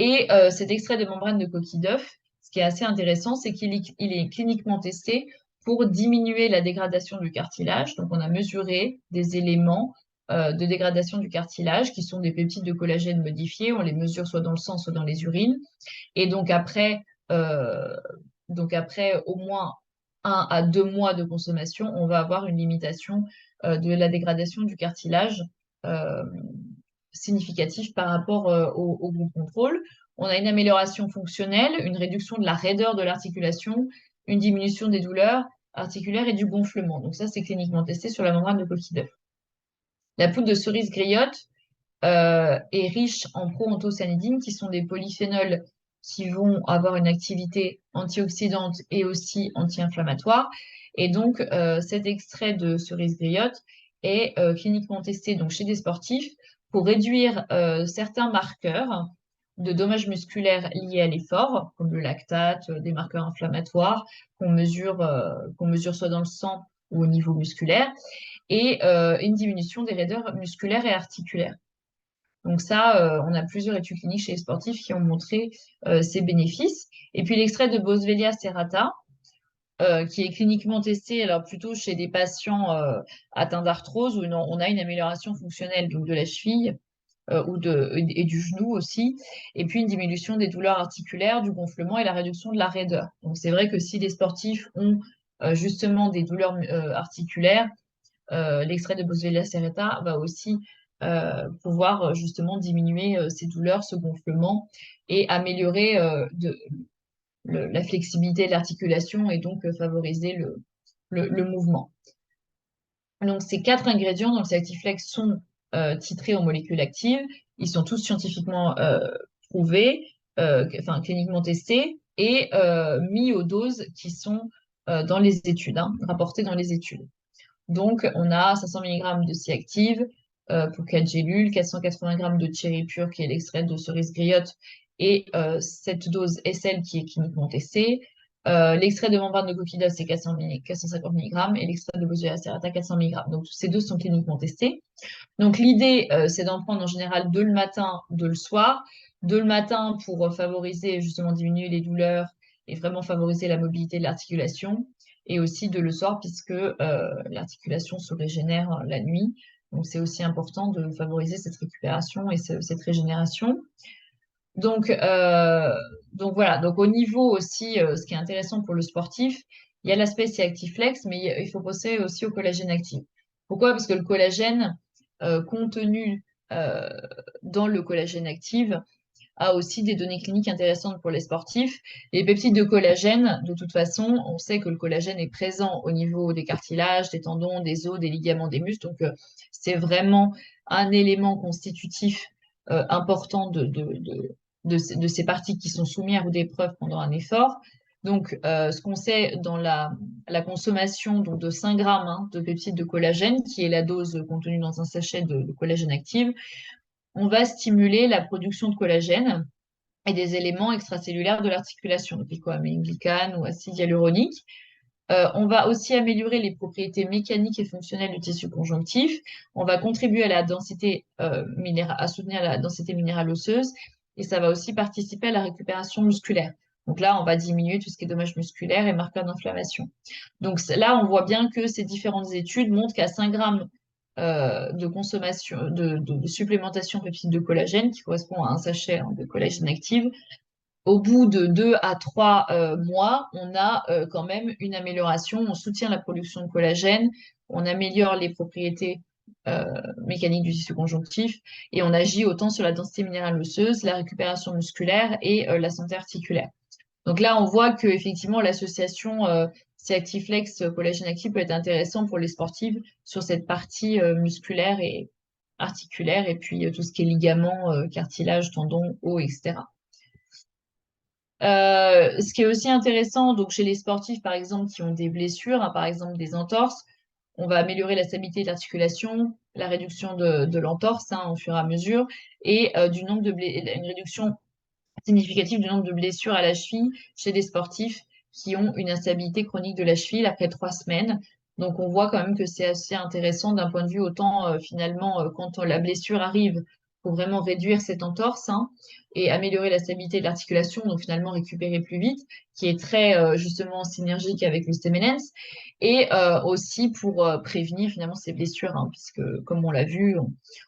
Et cet extrait de membrane de coquille d'œuf, ce qui est assez intéressant, c'est qu'il est cliniquement testé pour diminuer la dégradation du cartilage. Donc, on a mesuré des éléments de dégradation du cartilage qui sont des peptides de collagène modifiés. On les mesure soit dans le sang, soit dans les urines. Et euh, donc après au moins 1 à 2 mois de consommation, on va avoir une limitation de la dégradation du cartilage euh, significatif par rapport au groupe contrôle. On a une amélioration fonctionnelle, une réduction de la raideur de l'articulation, une diminution des douleurs articulaires et du gonflement. Donc ça, c'est cliniquement testé sur la membrane de coquille d'œuf. La poudre de cerise griotte est riche en proanthocyanidines, qui sont des polyphénols qui vont avoir une activité antioxydante et aussi anti-inflammatoire. Et donc, cet extrait de cerise griotte est cliniquement testé donc, chez des sportifs pour réduire certains marqueurs de dommages musculaires liés à l'effort, comme le lactate, des marqueurs inflammatoires qu'on mesure soit dans le sang ou au niveau musculaire, et une diminution des raideurs musculaires et articulaires. Donc ça, on a plusieurs études cliniques chez les sportifs qui ont montré ces bénéfices. Et puis l'extrait de Boswellia serrata, qui est cliniquement testé, alors plutôt chez des patients atteints d'arthrose, où on a une amélioration fonctionnelle donc de la cheville et du genou aussi, et puis une diminution des douleurs articulaires, du gonflement et la réduction de la raideur. Donc c'est vrai que si les sportifs ont justement des douleurs articulaires, l'extrait de Boswellia serrata va aussi pouvoir justement diminuer ces douleurs, ce gonflement et améliorer la flexibilité de l'articulation et donc favoriser le mouvement. Donc ces 4 ingrédients dans le C-Active-Flex sont titrés aux molécules actives. Ils sont tous scientifiquement prouvés, enfin cliniquement testés et mis aux doses qui sont dans les études, hein, rapportées dans les études. Donc, on a 500 mg de C-Active pour 4 gélules, 480 g de cherry pur qui est l'extrait de cerise griotte et cette dose est celle qui est cliniquement testée. L'extrait de membrane de coquille d'œuf, c'est 450 mg et l'extrait de Boswellia serrata, 400 mg. Donc, ces deux sont cliniquement testés. Donc, l'idée, c'est d'en prendre en général 2 le matin, 2 le soir. 2 le matin pour favoriser, justement, diminuer les douleurs et vraiment favoriser la mobilité de l'articulation. Et aussi 2 le soir, puisque l'articulation se régénère la nuit. Donc, c'est aussi important de favoriser cette récupération et cette régénération. Donc, voilà. Donc, au niveau aussi, ce qui est intéressant pour le sportif, il y a l'aspect C-Active Flex, mais il faut penser aussi au collagène actif. Pourquoi? Parce que le collagène contenu dans le collagène actif a aussi des données cliniques intéressantes pour les sportifs. Les peptides de collagène, de toute façon, on sait que le collagène est présent au niveau des cartilages, des tendons, des os, des ligaments, des muscles. Donc, c'est vraiment un élément constitutif important de ces parties qui sont soumises à rude épreuve pendant un effort. Donc, ce qu'on sait dans la consommation donc, de 5 grammes de peptides de collagène, qui est la dose contenue dans un sachet de collagène active, on va stimuler la production de collagène et des éléments extracellulaires de l'articulation, donc glycoamylglycane ou acide hyaluronique. On va aussi améliorer les propriétés mécaniques et fonctionnelles du tissu conjonctif. On va contribuer à la densité à soutenir la densité minérale osseuse et ça va aussi participer à la récupération musculaire. Donc là, on va diminuer tout ce qui est dommages musculaires et marqueurs d'inflammation. Donc là, on voit bien que ces différentes études montrent qu'à 5 grammes de consommation, de supplémentation en peptides de collagène, qui correspond à un sachet de collagène active, au bout de 2 à 3 mois, on a quand même une amélioration. On soutient la production de collagène, on améliore les propriétés mécaniques du tissu conjonctif et on agit autant sur la densité minérale osseuse, la récupération musculaire et la santé articulaire. Donc là, on voit que effectivement l'association C-Actiflex collagène actif peut être intéressant pour les sportifs sur cette partie musculaire et articulaire et puis tout ce qui est ligaments, cartilage, tendons, os, etc. Ce qui est aussi intéressant, donc chez les sportifs, par exemple, qui ont des blessures, par exemple des entorses, on va améliorer la stabilité de l'articulation, la réduction de l'entorse au fur et à mesure, et une réduction significative du nombre de blessures à la cheville chez des sportifs qui ont une instabilité chronique de la cheville après 3 semaines. Donc on voit quand même que c'est assez intéressant d'un point de vue autant finalement quand la blessure arrive, pour vraiment réduire cette entorse et améliorer la stabilité de l'articulation, donc finalement récupérer plus vite, qui est très justement synergique avec le Stemmenens, et aussi pour prévenir finalement ces blessures, puisque comme on l'a vu,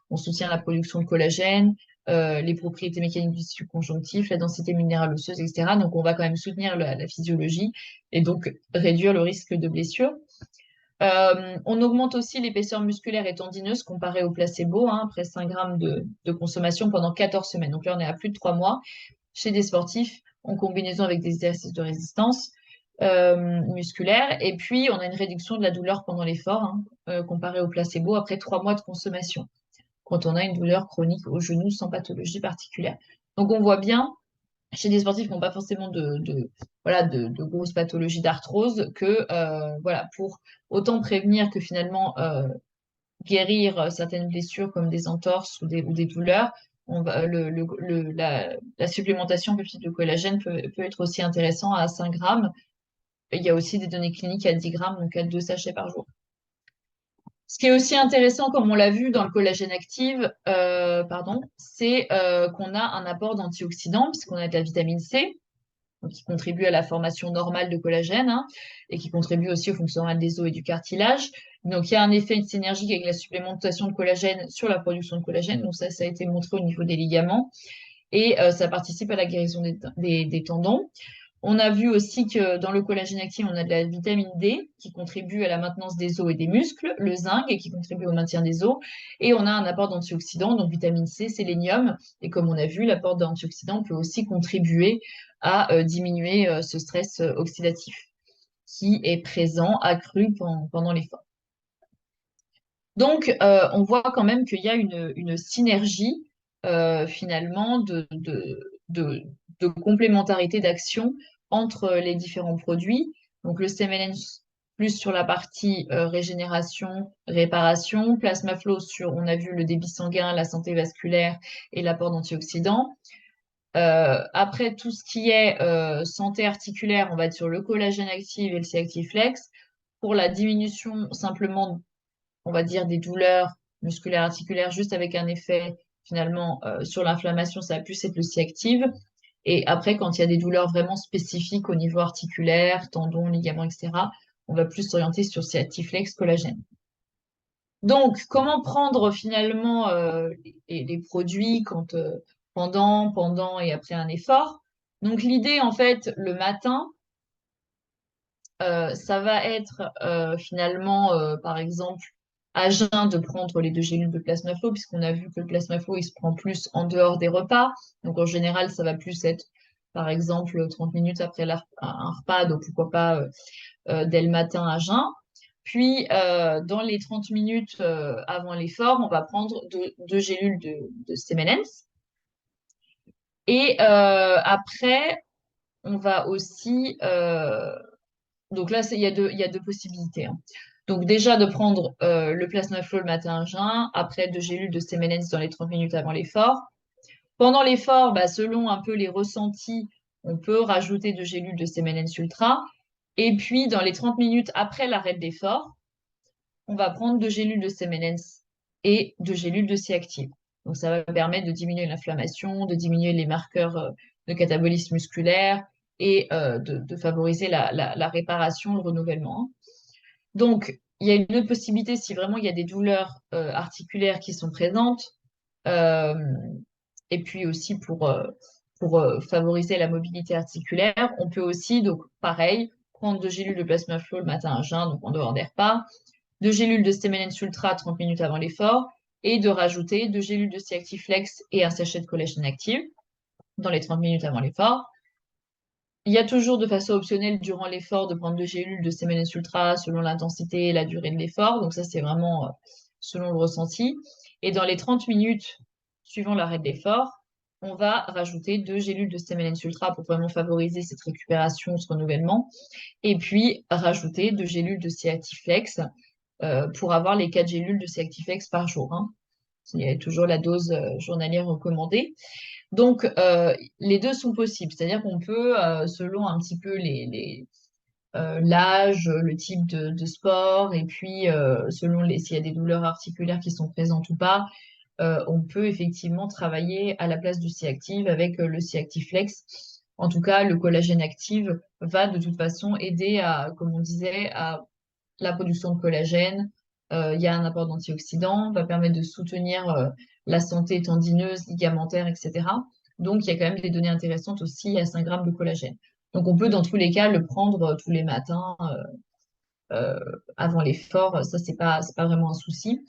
on soutient la production de collagène, les propriétés mécaniques du tissu conjonctif, la densité minérale osseuse, etc. Donc on va quand même soutenir la physiologie et donc réduire le risque de blessure. On augmente aussi l'épaisseur musculaire et tendineuse comparée au placebo, après 5 grammes de consommation pendant 14 semaines. Donc là, on est à plus de 3 mois chez des sportifs en combinaison avec des exercices de résistance musculaire. Et puis, on a une réduction de la douleur pendant l'effort comparée au placebo après 3 mois de consommation, quand on a une douleur chronique au genou sans pathologie particulière. Donc, on voit bien chez des sportifs qui n'ont pas forcément de grosses pathologies d'arthrose, que pour autant prévenir que finalement guérir certaines blessures comme des entorses ou des douleurs, la supplémentation en peptides de collagène peut être aussi intéressant à 5 grammes. Il y a aussi des données cliniques à 10 grammes, donc à 2 sachets par jour. Ce qui est aussi intéressant, comme on l'a vu dans le collagène active, c'est qu'on a un apport d'antioxydants, puisqu'on a de la vitamine C, donc qui contribue à la formation normale de collagène et qui contribue aussi au fonctionnement des os et du cartilage. Donc, il y a un effet synergique avec la supplémentation de collagène sur la production de collagène. Donc, ça a été montré au niveau des ligaments et ça participe à la guérison des tendons. On a vu aussi que dans le collagène actif, on a de la vitamine D qui contribue à la maintenance des os et des muscles, le zinc qui contribue au maintien des os, et on a un apport d'antioxydants, donc vitamine C, sélénium, et comme on a vu, l'apport d'antioxydants peut aussi contribuer à diminuer ce stress oxydatif qui est présent, accru pendant l'effort. Donc, on voit quand même qu'il y a une synergie finalement de complémentarité d'action entre les différents produits. Donc, le Stemmenens plus sur la partie régénération, réparation, Plasmaflow sur, on a vu le débit sanguin, la santé vasculaire et l'apport d'antioxydants. Après, tout ce qui est santé articulaire, on va être sur le collagène active et le C-Actiflex. Pour la diminution simplement, on va dire, des douleurs musculaires articulaires, juste avec un effet finalement sur l'inflammation, ça va plus être le C-Active. Et après, quand il y a des douleurs vraiment spécifiques au niveau articulaire, tendons, ligaments, etc., on va plus s'orienter sur C-Actiflex collagène. Donc, comment prendre finalement les produits pendant et après un effort? Donc, l'idée, en fait, le matin, ça va être finalement, par exemple, à jeun de prendre les 2 gélules de Plasmaflow, puisqu'on a vu que le Plasmaflow, il se prend plus en dehors des repas. Donc, en général, ça va plus être, par exemple, 30 minutes après un repas, donc pourquoi pas dès le matin à jeun. Puis, dans les 30 minutes avant l'effort, on va prendre deux gélules de Stemmenens. Et après, on va aussi... donc là, il y a deux possibilités, hein. Donc déjà, de prendre le plasma flow le matin à jeun, après 2 gélules de Stemmenens dans les 30 minutes avant l'effort. Pendant l'effort, bah, selon un peu les ressentis, on peut rajouter 2 gélules de Stemmenens Ultra. Et puis, dans les 30 minutes après l'arrêt de l'effort, on va prendre 2 gélules de Stemmenens et 2 gélules de C-active. Donc, ça va permettre de diminuer l'inflammation, de diminuer les marqueurs de catabolisme musculaire et de favoriser la réparation, le renouvellement, hein. Donc, il y a une autre possibilité si vraiment il y a des douleurs articulaires qui sont présentes, euh, et puis aussi pour favoriser la mobilité articulaire, on peut aussi, donc pareil, prendre 2 gélules de plasma flow le matin à jeun, donc en dehors des repas, 2 gélules de Stemmenens Ultra 30 minutes avant l'effort, et de rajouter 2 gélules de C-Active Flex et un sachet de collagène active dans les 30 minutes avant l'effort. Il y a toujours de façon optionnelle durant l'effort de prendre 2 gélules de Stemmenens Ultra selon l'intensité et la durée de l'effort. Donc ça, c'est vraiment selon le ressenti. Et dans les 30 minutes suivant l'arrêt de l'effort, on va rajouter 2 gélules de Stemmenens Ultra pour vraiment favoriser cette récupération, ce renouvellement. Et puis rajouter 2 gélules de C-Active Flex pour avoir les 4 gélules de C-Active Flex par jour, hein. Il y a toujours la dose journalière recommandée. Donc, les deux sont possibles, c'est-à-dire qu'on peut, selon un petit peu l'âge, le type de sport, et puis selon s'il y a des douleurs articulaires qui sont présentes ou pas, on peut effectivement travailler à la place du C-Active avec le C-Active Flex. En tout cas, le collagène active va de toute façon aider à, comme on disait, à la production de collagène. Il y a un apport d'antioxydants, va permettre de soutenir la santé tendineuse, ligamentaire, etc. Donc, il y a quand même des données intéressantes aussi à 5 grammes de collagène. Donc, on peut dans tous les cas le prendre tous les matins euh, avant l'effort. Ça, c'est pas vraiment un souci.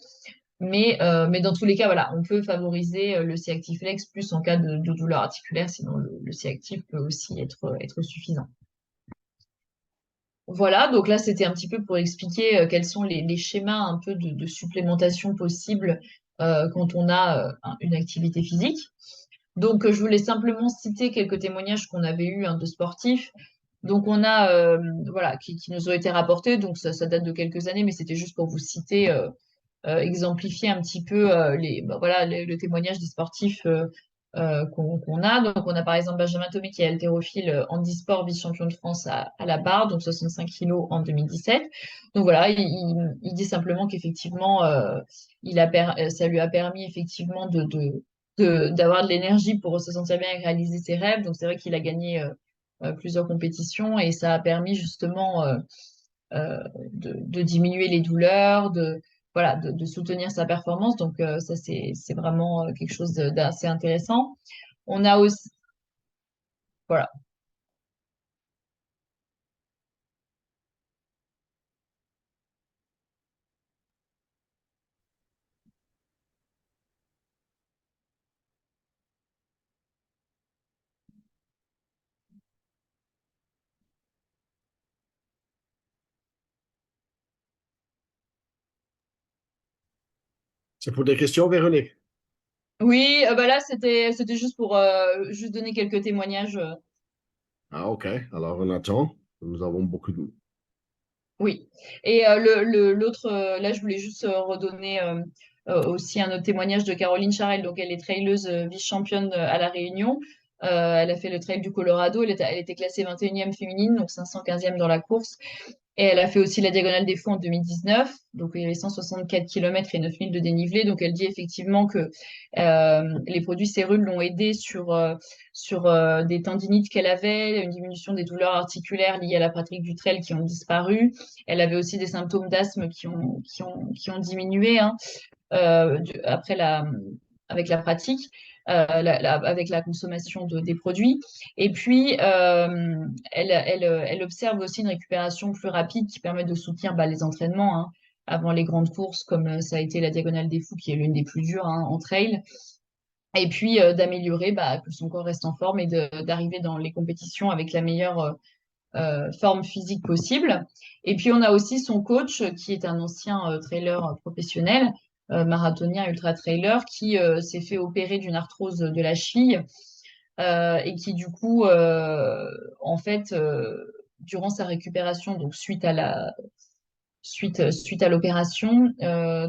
Mais dans tous les cas, voilà, on peut favoriser le C-Active Flex plus en cas de douleur articulaire, sinon le C-Active peut aussi être suffisant. Voilà, donc là, c'était un petit peu pour expliquer quels sont les schémas un peu de supplémentation possibles quand on a une activité physique. Donc, je voulais simplement citer quelques témoignages qu'on avait eus, hein, de sportifs. Donc, on a, voilà, qui nous ont été rapportés. Donc, ça date de quelques années, mais c'était juste pour vous citer, exemplifier un petit peu bah, voilà, le témoignage des sportifs qu'on a. Donc, on a par exemple Benjamin Thomé qui est haltérophile handisport, vice-champion de France à la barre, donc 65 kilos en 2017. Donc voilà, il dit simplement qu'effectivement, ça lui a permis effectivement d'avoir de l'énergie pour se sentir bien et réaliser ses rêves. Donc c'est vrai qu'il a gagné plusieurs compétitions et ça a permis justement de diminuer les douleurs, voilà, de soutenir sa performance. Donc ça, c'est vraiment quelque chose d'assez intéressant. On a aussi, voilà. C'est pour des questions, Véronique? Oui, bah là, c'était juste pour juste donner quelques témoignages. Ah, OK. Alors, on attend. Nous avons beaucoup de... Oui. Et l'autre, là, je voulais juste redonner aussi un autre témoignage de Caroline Charel. Donc, elle est traileuse vice-championne à La Réunion. Elle a fait le trail du Colorado. Elle était classée 21e féminine, donc 515e dans la course. Et elle a fait aussi la Diagonale des Fous en 2019. Donc, il y avait 164 km et 9000 de dénivelé. Donc, elle dit effectivement que les produits Cérule l'ont aidée sur des tendinites qu'elle avait, une diminution des douleurs articulaires liées à la pratique du trail qui ont disparu. Elle avait aussi des symptômes d'asthme qui ont diminué, hein, après avec la pratique. Avec la consommation des produits. Et puis, elle observe aussi une récupération plus rapide qui permet de soutenir bah, les entraînements, hein, avant les grandes courses, comme ça a été la Diagonale des Fous, qui est l'une des plus dures, hein, en trail. Et puis, d'améliorer bah, que son corps reste en forme et d'arriver dans les compétitions avec forme physique possible. Et puis, on a aussi son coach, qui est un ancien trailer professionnel, marathonien, ultra-trailer, qui s'est fait opérer d'une arthrose de la cheville et qui, du coup, en fait, durant sa récupération, donc suite à l'opération.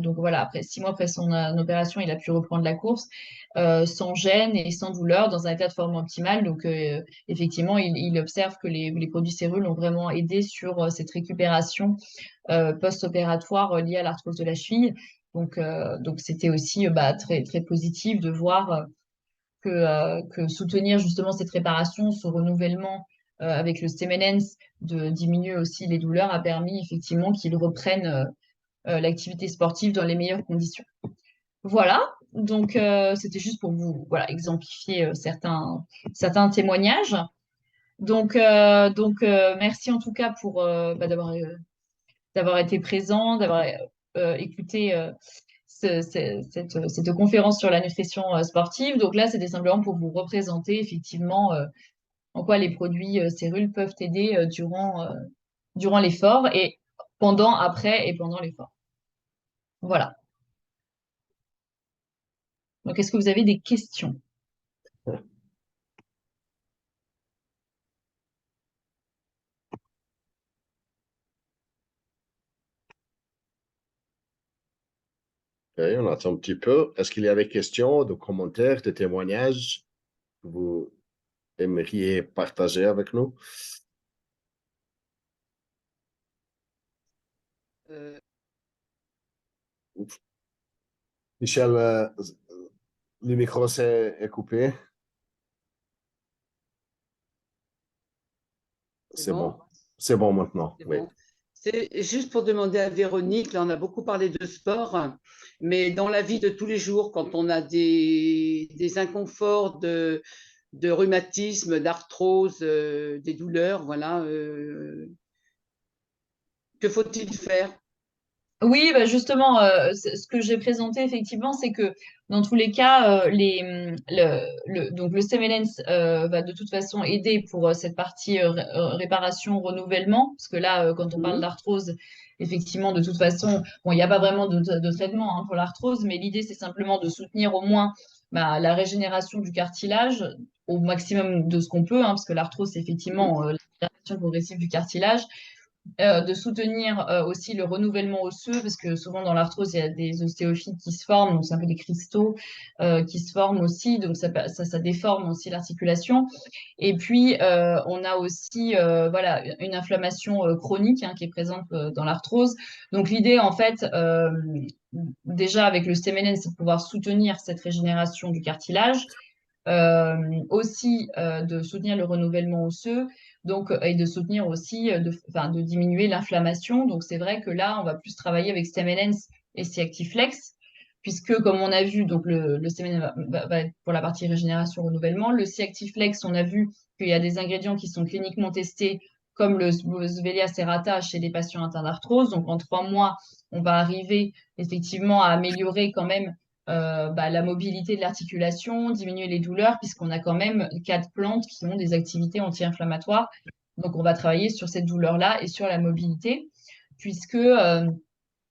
Donc voilà, après 6 mois après son opération, il a pu reprendre la course sans gêne et sans douleur, dans un état de forme optimal. Donc effectivement, il observe que les produits Cérul ont vraiment aidé sur cette récupération post-opératoire liée à l'arthrose de la cheville. Donc c'était aussi très, très positif de voir que soutenir justement cette réparation, ce renouvellement avec le Stemmenens, de diminuer aussi les douleurs, a permis effectivement qu'ils reprennent l'activité sportive dans les meilleures conditions. Voilà, donc c'était juste pour vous exemplifier certains témoignages. Donc, merci en tout cas pour d'avoir été présent, d'avoir écouté cette conférence sur la nutrition sportive. Donc là, c'était simplement pour vous représenter effectivement en quoi les produits Cérul peuvent aider durant l'effort et pendant, après et pendant l'effort. Voilà. Donc, est-ce que vous avez des questions? Ok, on attend un petit peu. Est-ce qu'il y avait des questions, des commentaires, des témoignages que vous aimeriez partager avec nous? Euh, Michel, le micro est coupé. c'est C'est bon? bon. C'est bon maintenant. C'est Oui. bon. C'est juste pour demander à Véronique, là on a beaucoup parlé de sport, mais dans la vie de tous les jours, quand on a des inconforts de rhumatisme, d'arthrose, des douleurs, voilà, que faut-il faire? Oui, justement, ce que j'ai présenté effectivement, c'est que dans tous les cas, donc le Stemmelens va de toute façon aider pour cette partie réparation, renouvellement, parce que là, quand on parle Mhm. d'arthrose, effectivement, de toute façon, bon, il n'y a pas vraiment de traitement pour l'arthrose, mais l'idée, c'est simplement de soutenir au moins la régénération du cartilage au maximum de ce qu'on peut, parce que l'arthrose, c'est effectivement la régénération progressive du cartilage, de soutenir aussi le renouvellement osseux, parce que souvent dans l'arthrose, il y a des ostéophytes qui se forment, donc c'est un peu des cristaux qui se forment aussi, donc ça déforme aussi l'articulation. Et puis, on a aussi une inflammation chronique qui est présente dans l'arthrose. Donc l'idée, en fait, déjà avec le Stemelen, c'est de pouvoir soutenir cette régénération du cartilage, aussi de soutenir le renouvellement osseux, donc, et de soutenir aussi, de diminuer l'inflammation. Donc, c'est vrai que là, on va plus travailler avec Stemmenens et C-Actiflex, puisque, comme on a vu, donc le Stemmenens va être pour la partie régénération, renouvellement. Le C-Actiflex, on a vu qu'il y a des ingrédients qui sont cliniquement testés, comme le Boswellia serrata chez les patients atteints d'arthrose. Donc, en 3 mois, on va arriver effectivement à améliorer quand même la mobilité de l'articulation, diminuer les douleurs, puisqu'on a quand même 4 plantes qui ont des activités anti-inflammatoires. Donc, on va travailler sur cette douleur-là et sur la mobilité, puisque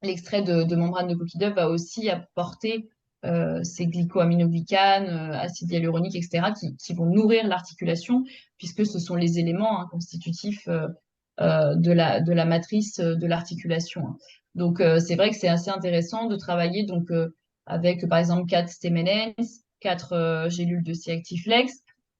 l'extrait de membrane de coquille d'œuf va aussi apporter ces glycoaminoglycanes, acides hyaluroniques, etc., qui vont nourrir l'articulation, puisque ce sont les éléments constitutifs de la matrice de l'articulation. Donc, c'est vrai que c'est assez intéressant de travailler donc, avec, par exemple, 4 Stemmenens, 4 gélules de C-Actiflex,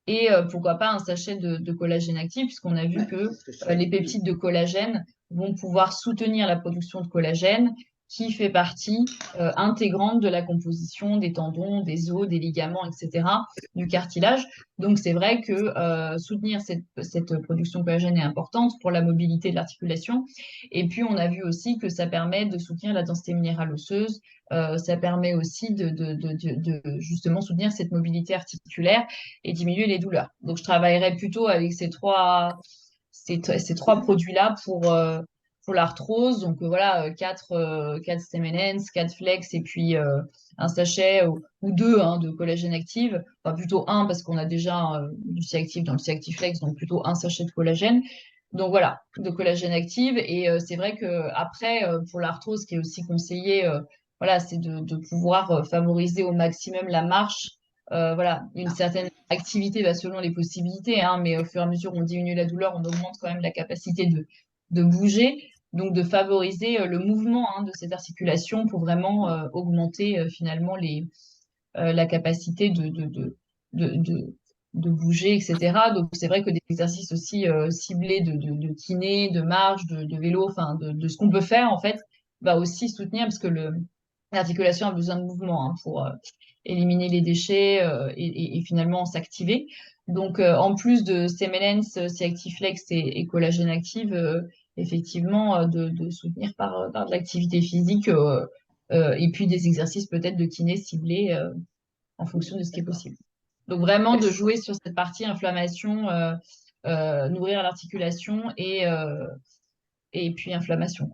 et pourquoi pas un sachet de collagène actif, puisqu'on a vu Ouais, que c'est ce que je fais. les peptides de collagène vont pouvoir soutenir la production de collagène, qui fait partie intégrante de la composition des tendons, des os, des ligaments, etc., du cartilage. Donc, c'est vrai que soutenir cette production de collagène est importante pour la mobilité de l'articulation. Et puis, on a vu aussi que ça permet de soutenir la densité minérale osseuse. Ça permet aussi de justement soutenir cette mobilité articulaire et diminuer les douleurs. Donc, je travaillerai plutôt avec ces trois produits-là pour l'arthrose. Donc, voilà, 4 Stemmenens, 4 Flex et puis un sachet ou 2 de collagène active. Enfin, plutôt un parce qu'on a déjà du C-Active dans le C-Active Flex, donc plutôt un sachet de collagène. Donc voilà, de collagène active. Et c'est vrai que après, pour l'arthrose, ce qui est aussi conseillé, voilà, c'est de pouvoir favoriser au maximum la marche. Voilà, une certaine activité selon les possibilités, hein, mais au fur et à mesure où on diminue la douleur, on augmente quand même la capacité de bouger. Donc de favoriser le mouvement de cette articulation pour vraiment augmenter finalement la capacité de bouger, etc. Donc, c'est vrai que des exercices aussi ciblés de kiné, de marche, de vélo, enfin, de ce qu'on peut faire, en fait, va aussi soutenir parce que l'articulation a besoin de mouvement pour éliminer les déchets et finalement s'activer. Donc, en plus de Semelens, C-Actiflex et Collagène Active, effectivement, de soutenir par de l'activité physique et puis des exercices peut-être de kiné ciblés en fonction de ce qui est possible. Donc vraiment de jouer sur cette partie inflammation, nourrir l'articulation et puis inflammation.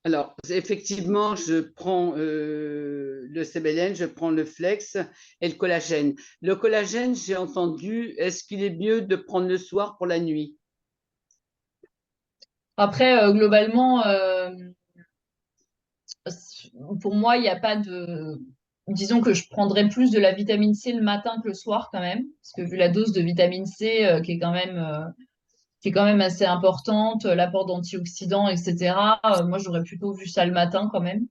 Alors, effectivement, je prends le CBLN, je prends le flex et le collagène. Le collagène, j'ai entendu, est-ce qu'il est mieux de prendre le soir pour la nuit? Après, globalement, pour moi, il n'y a pas de... Disons que je prendrais plus de la vitamine C le matin que le soir quand même, parce que vu la dose de vitamine C qui est quand même assez importante, l'apport d'antioxydants, etc. Moi, j'aurais plutôt vu ça le matin quand même.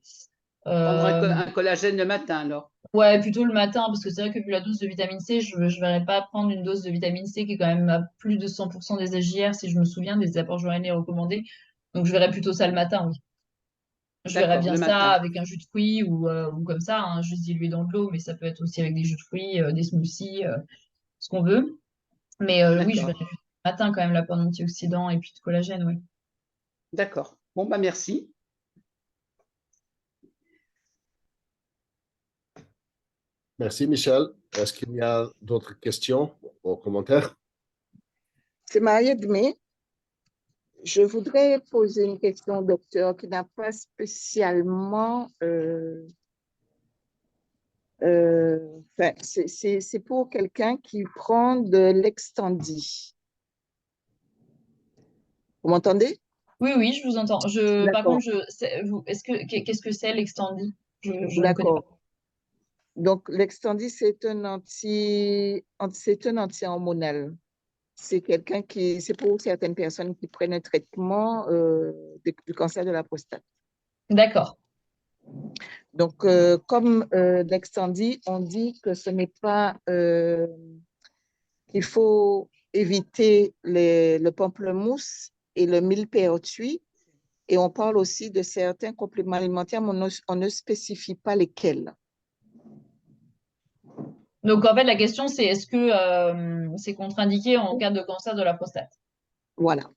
Prendre Euh, un collagène le matin, alors. ouais, plutôt le matin, parce que c'est vrai que vu la dose de vitamine C, je ne verrais pas prendre une dose de vitamine C qui est quand même à plus de 100% des SJR, si je me souviens, des apports journaliers recommandés. Donc, je verrais plutôt ça le matin, oui. Je verrais D'accord, bien le ça matin. avec un jus de fruits ou comme ça, juste dilué dans de l'eau, mais ça peut être aussi avec des jus de fruits, des smoothies, ce qu'on veut. Mais oui, je verrais D'accord, plutôt le matin quand même l'apport d'antioxydants et puis de collagène, oui. d'accord. Bon, bah merci. Merci, Michel. Est-ce qu'il y a d'autres questions ou commentaires? C'est Marie-Edmé. Je voudrais poser une question au docteur qui n'a pas spécialement... enfin, c'est pour quelqu'un qui prend de l'Extendie. Vous m'entendez? Oui, oui, je vous entends. Par D'accord, contre, qu'est-ce que c'est l'extendie? Je ne connais pas. d'accord. Donc, l'Extendie, c'est un anti-hormonal. C'est quelqu'un c'est pour certaines personnes qui prennent un traitement du cancer de la prostate. D'accord. Donc, comme Dextandi, on dit que ce n'est pas qu'il faut éviter le pamplemousse et le millepertuis. Et on parle aussi de certains compléments alimentaires, mais on ne spécifie pas lesquels. Donc, en fait, la question, c'est est-ce que c'est contre-indiqué en cas de cancer de la prostate? Voilà.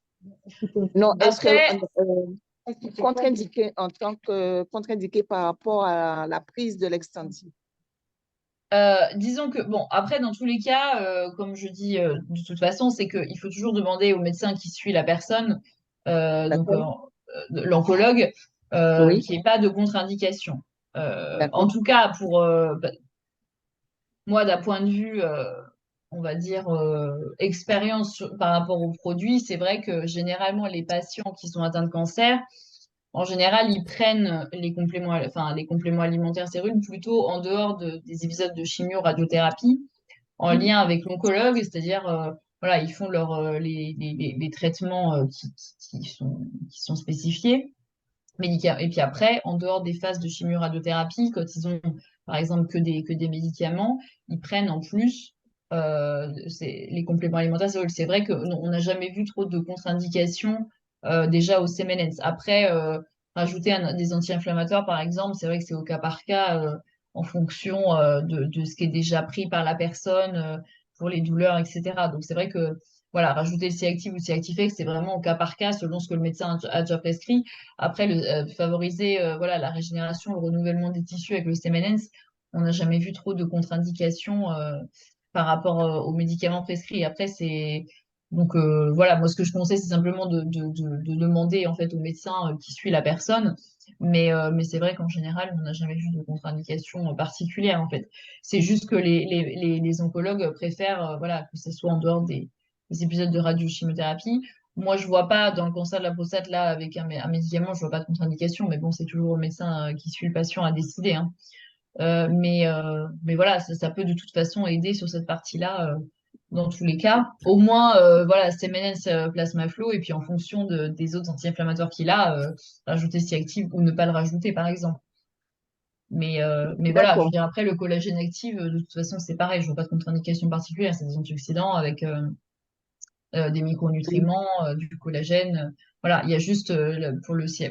Non, est-ce que Après, contre-indiqué en tant que contre-indiqué par rapport à la prise de l'Extandi? disons que, bon, après, dans tous les cas, comme je dis de toute façon, c'est qu'il faut toujours demander au médecin qui suit la personne, donc D'accord? l'oncologue, Oui, qu'il n'y ait pas de contre-indication. En d'accord. tout cas, pour moi, d'un point de vue, on va dire, expérience par rapport aux produits, c'est vrai que généralement, les patients qui sont atteints de cancer, en général, ils prennent les compléments alimentaires stériles plutôt en dehors des épisodes de chimio-radiothérapie, en lien avec l'oncologue, c'est-à-dire, voilà, ils font les traitements qui sont spécifiés. Et puis après, en dehors des phases de chimio-radiothérapie, quand ils ont, par exemple, que des médicaments, ils prennent en plus les compléments alimentaires. C'est vrai qu'on n'a jamais vu trop de contre-indications déjà au Semenens. Après, rajouter des anti-inflammatoires, par exemple, c'est vrai que c'est au cas par cas, en fonction de ce qui est déjà pris par la personne pour les douleurs, etc. Donc c'est vrai que voilà, rajouter le C-active ou le C-actifex, c'est vraiment au cas par cas, selon ce que le médecin a déjà prescrit. Après, favoriser voilà, la régénération, le renouvellement des tissus avec le Stemmenens, on n'a jamais vu trop de contre-indications par rapport aux médicaments prescrits. Après, c'est donc voilà, moi ce que je conseille, c'est simplement de demander en fait au médecin qui suit la personne. Mais c'est vrai qu'en général, on n'a jamais vu de contre-indication particulière en fait. C'est juste que les oncologues préfèrent voilà, que ce soit en dehors des épisodes de radiochimiothérapie. moi, je vois pas dans le cancer de la prostate, là, avec un médicament, je vois pas de contre-indication, mais bon, c'est toujours le médecin qui suit le patient à décider, hein. Mais voilà, ça peut de toute façon aider sur cette partie-là, dans tous les cas. Au moins, voilà, Semenens Plasmaflow, et puis en fonction des autres anti-inflammatoires qu'il a, rajouter Ciactive ou ne pas le rajouter, par exemple. Mais voilà, je veux D'accord. dire, après, le collagène actif, de toute façon, c'est pareil, je vois pas de contre-indication particulière, c'est des antioxydants avec des micronutriments, du collagène. Voilà, il y a juste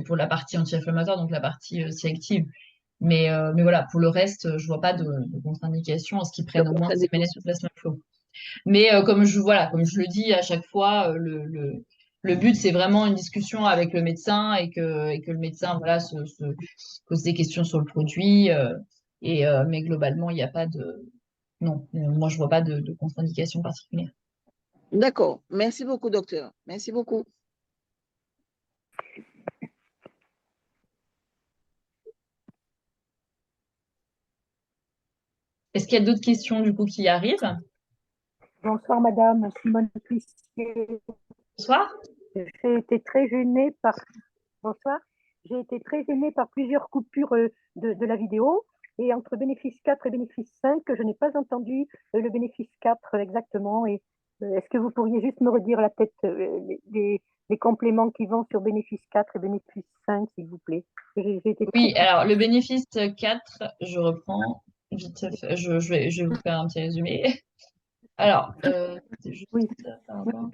pour la partie anti-inflammatoire, donc la partie Ciactive. Mais voilà, pour le reste, je vois pas de contre-indication en ce qu'ils prennent au moins ces MNS ou Plasmaflow. Mais comme je le dis à chaque fois, le but, c'est vraiment une discussion avec le médecin et que le médecin voilà, se pose des questions sur le produit. Mais globalement, il n'y a pas de. Non, moi, je vois pas de contre-indication particulière. D'accord. Merci beaucoup, docteur. Merci beaucoup. Est-ce qu'il y a d'autres questions du coup qui arrivent? Bonsoir Madame Simone Puissier. Bonsoir. J'ai été très gênée par Bonsoir. J'ai été très gênée par plusieurs coupures de la vidéo. Et entre bénéfice 4 et bénéfice 5, je n'ai pas entendu le bénéfice 4 exactement. Et est-ce que vous pourriez juste me redire la tête les compléments qui vont sur bénéfice 4 et bénéfice 5, s'il vous plaît? J'ai été Oui, très... alors le bénéfice 4, je reprends vite fait, je vais vous faire un petit résumé. Alors, c'est juste Oui, par oui, rapport-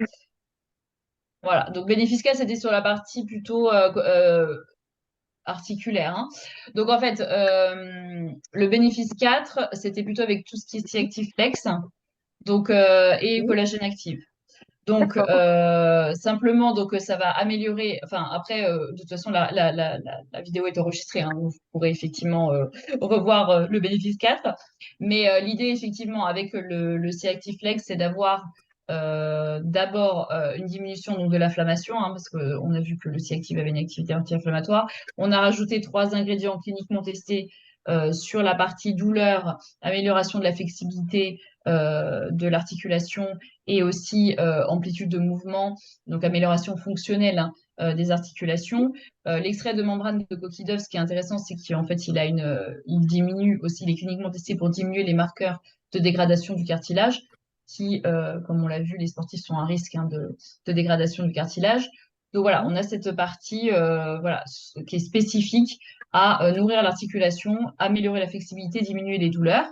Voilà, donc bénéfice 4, c'était sur la partie plutôt articulaire, hein. Donc en fait, le bénéfice 4, c'était plutôt avec tout ce qui est Active Flex, donc, et oui, collagène active. Donc, d'accord. simplement, donc, ça va améliorer. Enfin, après, de toute façon, la vidéo est enregistrée, hein, vous pourrez effectivement revoir le bénéfice 4. Mais l'idée, effectivement, avec le C-Active Flex, c'est d'avoir d'abord une diminution donc, de l'inflammation, hein, parce qu'on a vu que le C-Active avait une activité anti-inflammatoire. On a rajouté 3 ingrédients cliniquement testés sur la partie douleur, amélioration de la flexibilité de l'articulation et aussi amplitude de mouvement, donc amélioration fonctionnelle, hein, des articulations. L'extrait de membrane de coquille d'œuf, ce qui est intéressant, c'est qu'en fait, il diminue aussi, il est cliniquement testé pour diminuer les marqueurs de dégradation du cartilage, qui, comme on l'a vu, les sportifs sont à risque, hein, de dégradation du cartilage. Donc voilà, on a cette partie voilà, qui est spécifique à nourrir l'articulation, améliorer la flexibilité, diminuer les douleurs.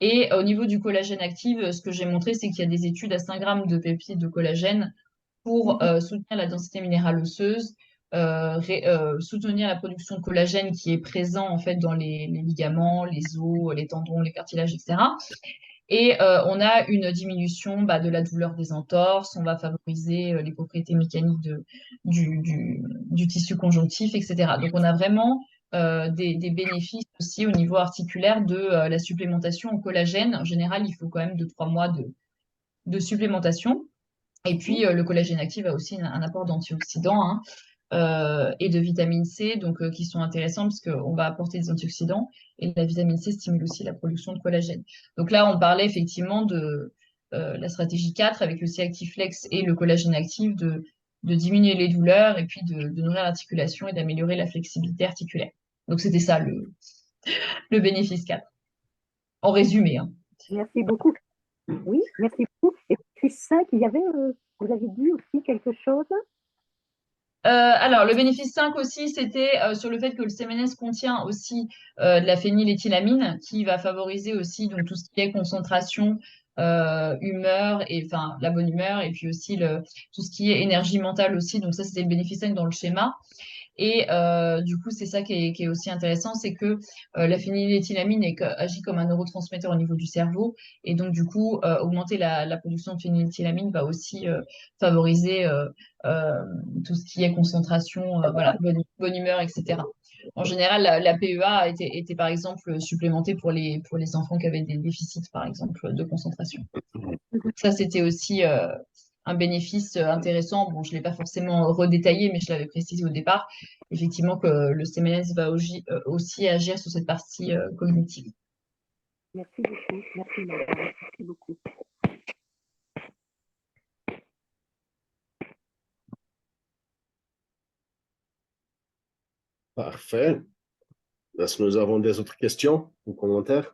Et au niveau du collagène actif, ce que j'ai montré, c'est qu'il y a des études à 5 grammes de peptides de collagène pour soutenir la densité minérale osseuse, soutenir la production de collagène qui est présent en fait dans les ligaments, les os, les tendons, les cartilages, etc. Et on a une diminution de la douleur des entorses, on va favoriser les propriétés mécaniques du tissu conjonctif, etc. Donc on a vraiment des bénéfices aussi au niveau articulaire de la supplémentation en collagène. En général, il faut quand même 2-3 mois de supplémentation. Et puis le collagène actif a aussi un apport d'antioxydants, hein, et de vitamine C, donc qui sont intéressants parce qu'on va apporter des antioxydants et la vitamine C stimule aussi la production de collagène. Donc là, on parlait effectivement de la stratégie 4 avec le C-Active Flex et le collagène actif de diminuer les douleurs et puis de nourrir l'articulation et d'améliorer la flexibilité articulaire. Donc c'était ça le bénéfice 4. En résumé, hein. Merci beaucoup. Oui, merci beaucoup. Et puis 5, il y avait, vous avez dit aussi quelque chose? Alors, le bénéfice 5 aussi, c'était sur le fait que le CMNS contient aussi de la phényléthylamine qui va favoriser aussi donc, tout ce qui est concentration, humeur, et enfin la bonne humeur, et puis aussi tout ce qui est énergie mentale aussi. Donc ça, c'était le bénéfice 5 dans le schéma. Et du coup, c'est ça qui est aussi intéressant, c'est que la phényléthylamine agit comme un neurotransmetteur au niveau du cerveau. Et donc, du coup, augmenter la production de phényléthylamine va aussi favoriser tout ce qui est concentration, voilà, bonne humeur, etc. En général, la PEA était par exemple supplémentée pour les enfants qui avaient des déficits, par exemple, de concentration. Ça, c'était aussi un bénéfice intéressant. Bon, je ne l'ai pas forcément redétaillé, mais je l'avais précisé au départ. Effectivement, que le CMNS va aussi agir sur cette partie cognitive. Merci beaucoup. Merci, madame. Merci beaucoup. Parfait. Est-ce que nous avons des autres questions ou commentaires?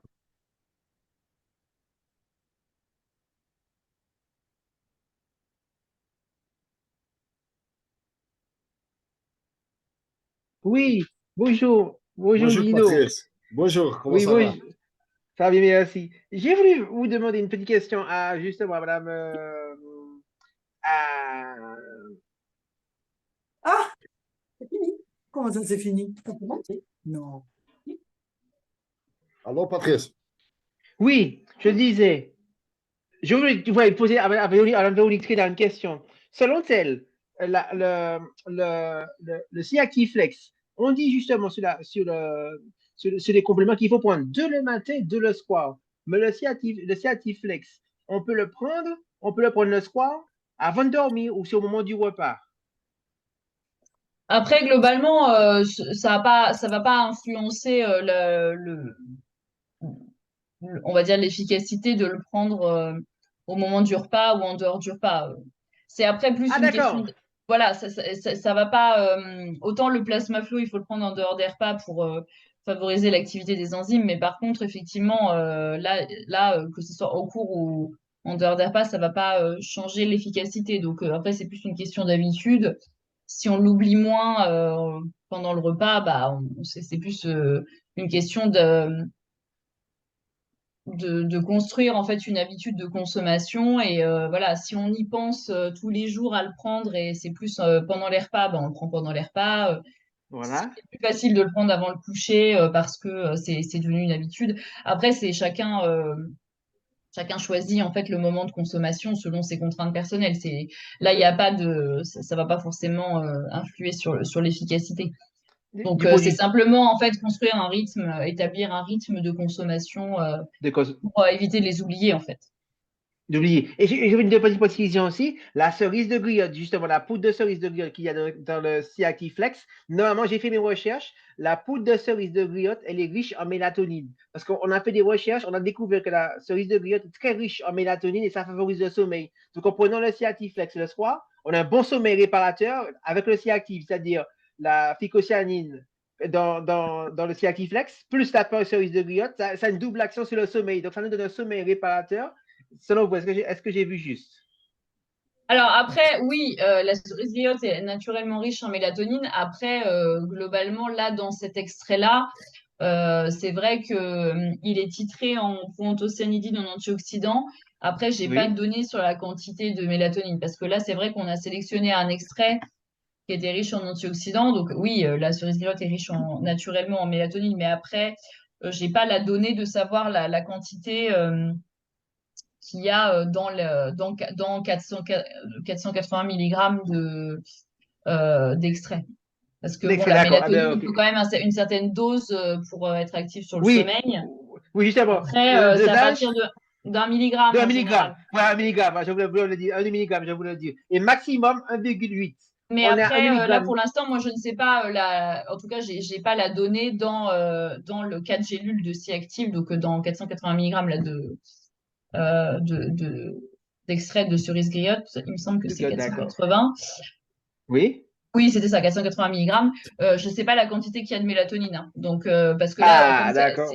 Oui, bonjour. Bonjour Bonjour Lino. Patrice. Bonjour, comment Oui, ça va? ça va bien, merci. J'ai voulu vous demander une petite question à justement à Madame. À- Ah, c'est fini. Comment ça, c'est fini? T'as commencé? Non. Allô Patrice? Oui, je disais, je voulais poser à Véronique une question. Selon elle, le C-Active Flex, on dit justement sur les compléments qu'il faut prendre deux le matin, deux le soir. Mais le C-Active Flex, on peut le prendre le soir avant de dormir ou c'est au moment du repas. Après, globalement, ça va pas influencer on va dire l'efficacité de le prendre au moment du repas ou en dehors du repas. C'est après plus Ah, une question d'accord. de... Voilà, ça va pas... autant le plasma flow, il faut le prendre en dehors des repas pour favoriser l'activité des enzymes, mais par contre, effectivement, que ce soit au cours ou en dehors des repas, ça va pas changer l'efficacité. Donc après, c'est plus une question d'habitude. Si on l'oublie moins pendant le repas, bah, c'est plus une question de construire en fait une habitude de consommation et voilà, si on y pense tous les jours à le prendre et c'est plus pendant les repas, ben, on le prend pendant les repas. Voilà. C'est plus facile de le prendre avant le coucher parce que c'est devenu une habitude. Après, c'est chacun choisit en fait le moment de consommation selon ses contraintes personnelles. Là, il y a pas de ça va pas forcément influer sur l'efficacité. Donc, Du c'est produit. simplement en fait construire un rythme, établir un rythme de consommation De cause. pour éviter de les oublier en fait. D'oublier. Et j'ai une petite précision aussi. La cerise de griotte, justement, la poudre de cerise de griotte qu'il y a dans le C-Active Flex. Normalement, j'ai fait mes recherches. La poudre de cerise de griotte, elle est riche en mélatonine. Parce qu'on a fait des recherches, on a découvert que la cerise de griotte est très riche en mélatonine et ça favorise le sommeil. Donc, en prenant le C-Active Flex le soir, on a un bon sommeil réparateur avec le C-Active, c'est-à-dire la phycocyanine dans le C-Active Flex, plus la cerise de griotte, ça a une double action sur le sommeil. Donc, ça nous donne un sommeil réparateur. Selon vous, est-ce que j'ai vu juste? Alors après, oui, la cerise griotte est naturellement riche en mélatonine. Après, globalement, là, dans cet extrait-là, c'est vrai que il est titré en proanthocyanidine en antioxydant. Après, j'ai pas de Oui. données sur la quantité de mélatonine parce que là, c'est vrai qu'on a sélectionné un extrait qui était riche en antioxydants. Donc oui, la cerise griotte est riche naturellement en mélatonine, mais après, j'ai pas la donnée de savoir la quantité qu'il y a dans 480 mg d'extrait. Parce que bon, L'extrait, la d'accord. Ah mélatonine, ben, il ok. faut quand même une certaine dose pour être actif sur le Oui, sommeil. oui, justement. Après, Le c'est à dosage partir d'un milligramme de 1 en général. mg. Voilà, 1 mg. Je voulais le dire. 1 mg, je voulais le dire. Et maximum 1,8. Mais On est à 1 après, là, mg. pour l'instant, moi, je ne sais pas, en tout cas, j'ai pas la donnée dans le 4 gélules de C-Active, donc dans 480 mg là, d'extrait de cerise griotte. Il me semble que c'est D'accord. 480. Oui. Oui, c'était ça, 480 mg. Je ne sais pas la quantité qu'il y a de mélatonine, hein. Donc, parce que là, comme Ah, d'accord.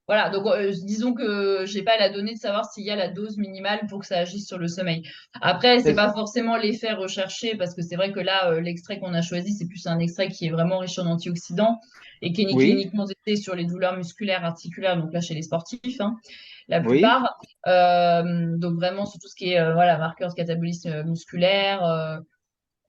voilà, donc disons que j'ai pas la donnée de savoir s'il y a la dose minimale pour que ça agisse sur le sommeil. Après, c'est pas forcément l'effet recherché parce que c'est vrai que là, l'extrait qu'on a choisi, c'est plus un extrait qui est vraiment riche en antioxydants et qui est Oui. cliniquement testé sur les douleurs musculaires, articulaires, donc là chez les sportifs, hein, la Oui. plupart. Donc vraiment sur tout ce qui est voilà, marqueur de catabolisme musculaire.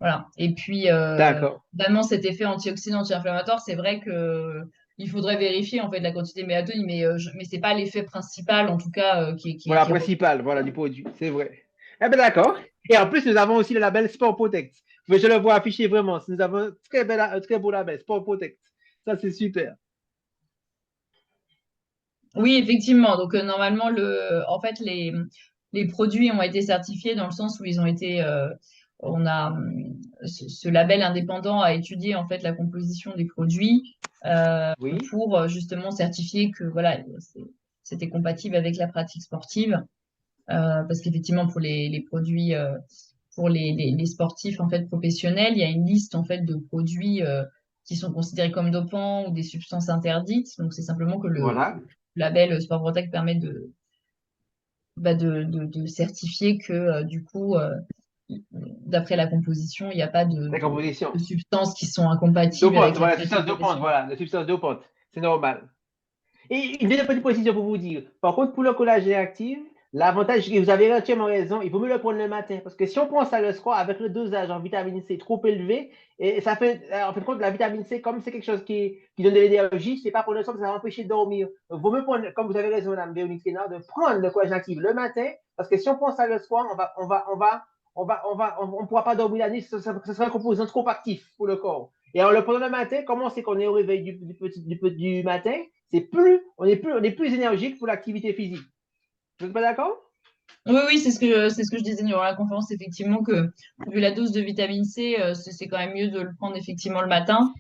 Voilà. Et puis, D'accord. vraiment, cet effet antioxydant, anti-inflammatoire, c'est vrai que il faudrait vérifier en fait la quantité de mélatonine, mais c'est pas l'effet principal, en tout cas, Voilà, qui est principal, voilà, du produit. C'est vrai. Eh bien, d'accord. Et en plus, nous avons aussi le label Sport Protect. Mais je le vois affiché vraiment. Nous avons un très beau label, Sport Protect. Ça, c'est super. Oui, effectivement. Donc, normalement, en fait, les produits ont été certifiés dans le sens où ils ont été, on a, ce label indépendant a étudié en fait la composition des produits Oui. pour justement certifier que voilà, c'était compatible avec la pratique sportive. Parce qu'effectivement, pour les produits, pour les sportifs en fait professionnels, il y a une liste en fait de produits qui sont considérés comme dopants ou des substances interdites. Donc, c'est simplement que le Voilà. label Sport Protect permet de certifier que, du coup, d'après la composition, il n'y a pas La composition. de substances qui sont incompatibles Dopante, avec la voilà, pratique substance dopante, professionnelle. voilà, la substance dopante. C'est normal. Et une deuxième petite précision pour vous dire. Par contre, pour le collagène actif, l'avantage, et vous avez entièrement raison, il vaut mieux le prendre le matin. Parce que si on prend ça le soir avec le dosage en vitamine C trop élevé, et ça fait, en fin de compte, la vitamine C, comme c'est quelque chose qui donne de l'énergie, c'est pas pour le soir que ça va empêcher de dormir. Donc, il vaut mieux prendre, comme vous avez raison, Mme Véronique Sénard, de prendre le collagène actif le matin. Parce que si on prend ça le soir, on ne pourra pas dormir la nuit. Ce sera un composant trop actif pour le corps. Et en le prenant le matin, comment c'est qu'on est au réveil du matin? On est plus énergique pour l'activité physique. Vous n'êtes pas d'accord? Oui, c'est ce que je disais durant la conférence, effectivement, que vu la dose de vitamine C, c'est quand même mieux de le prendre effectivement le matin,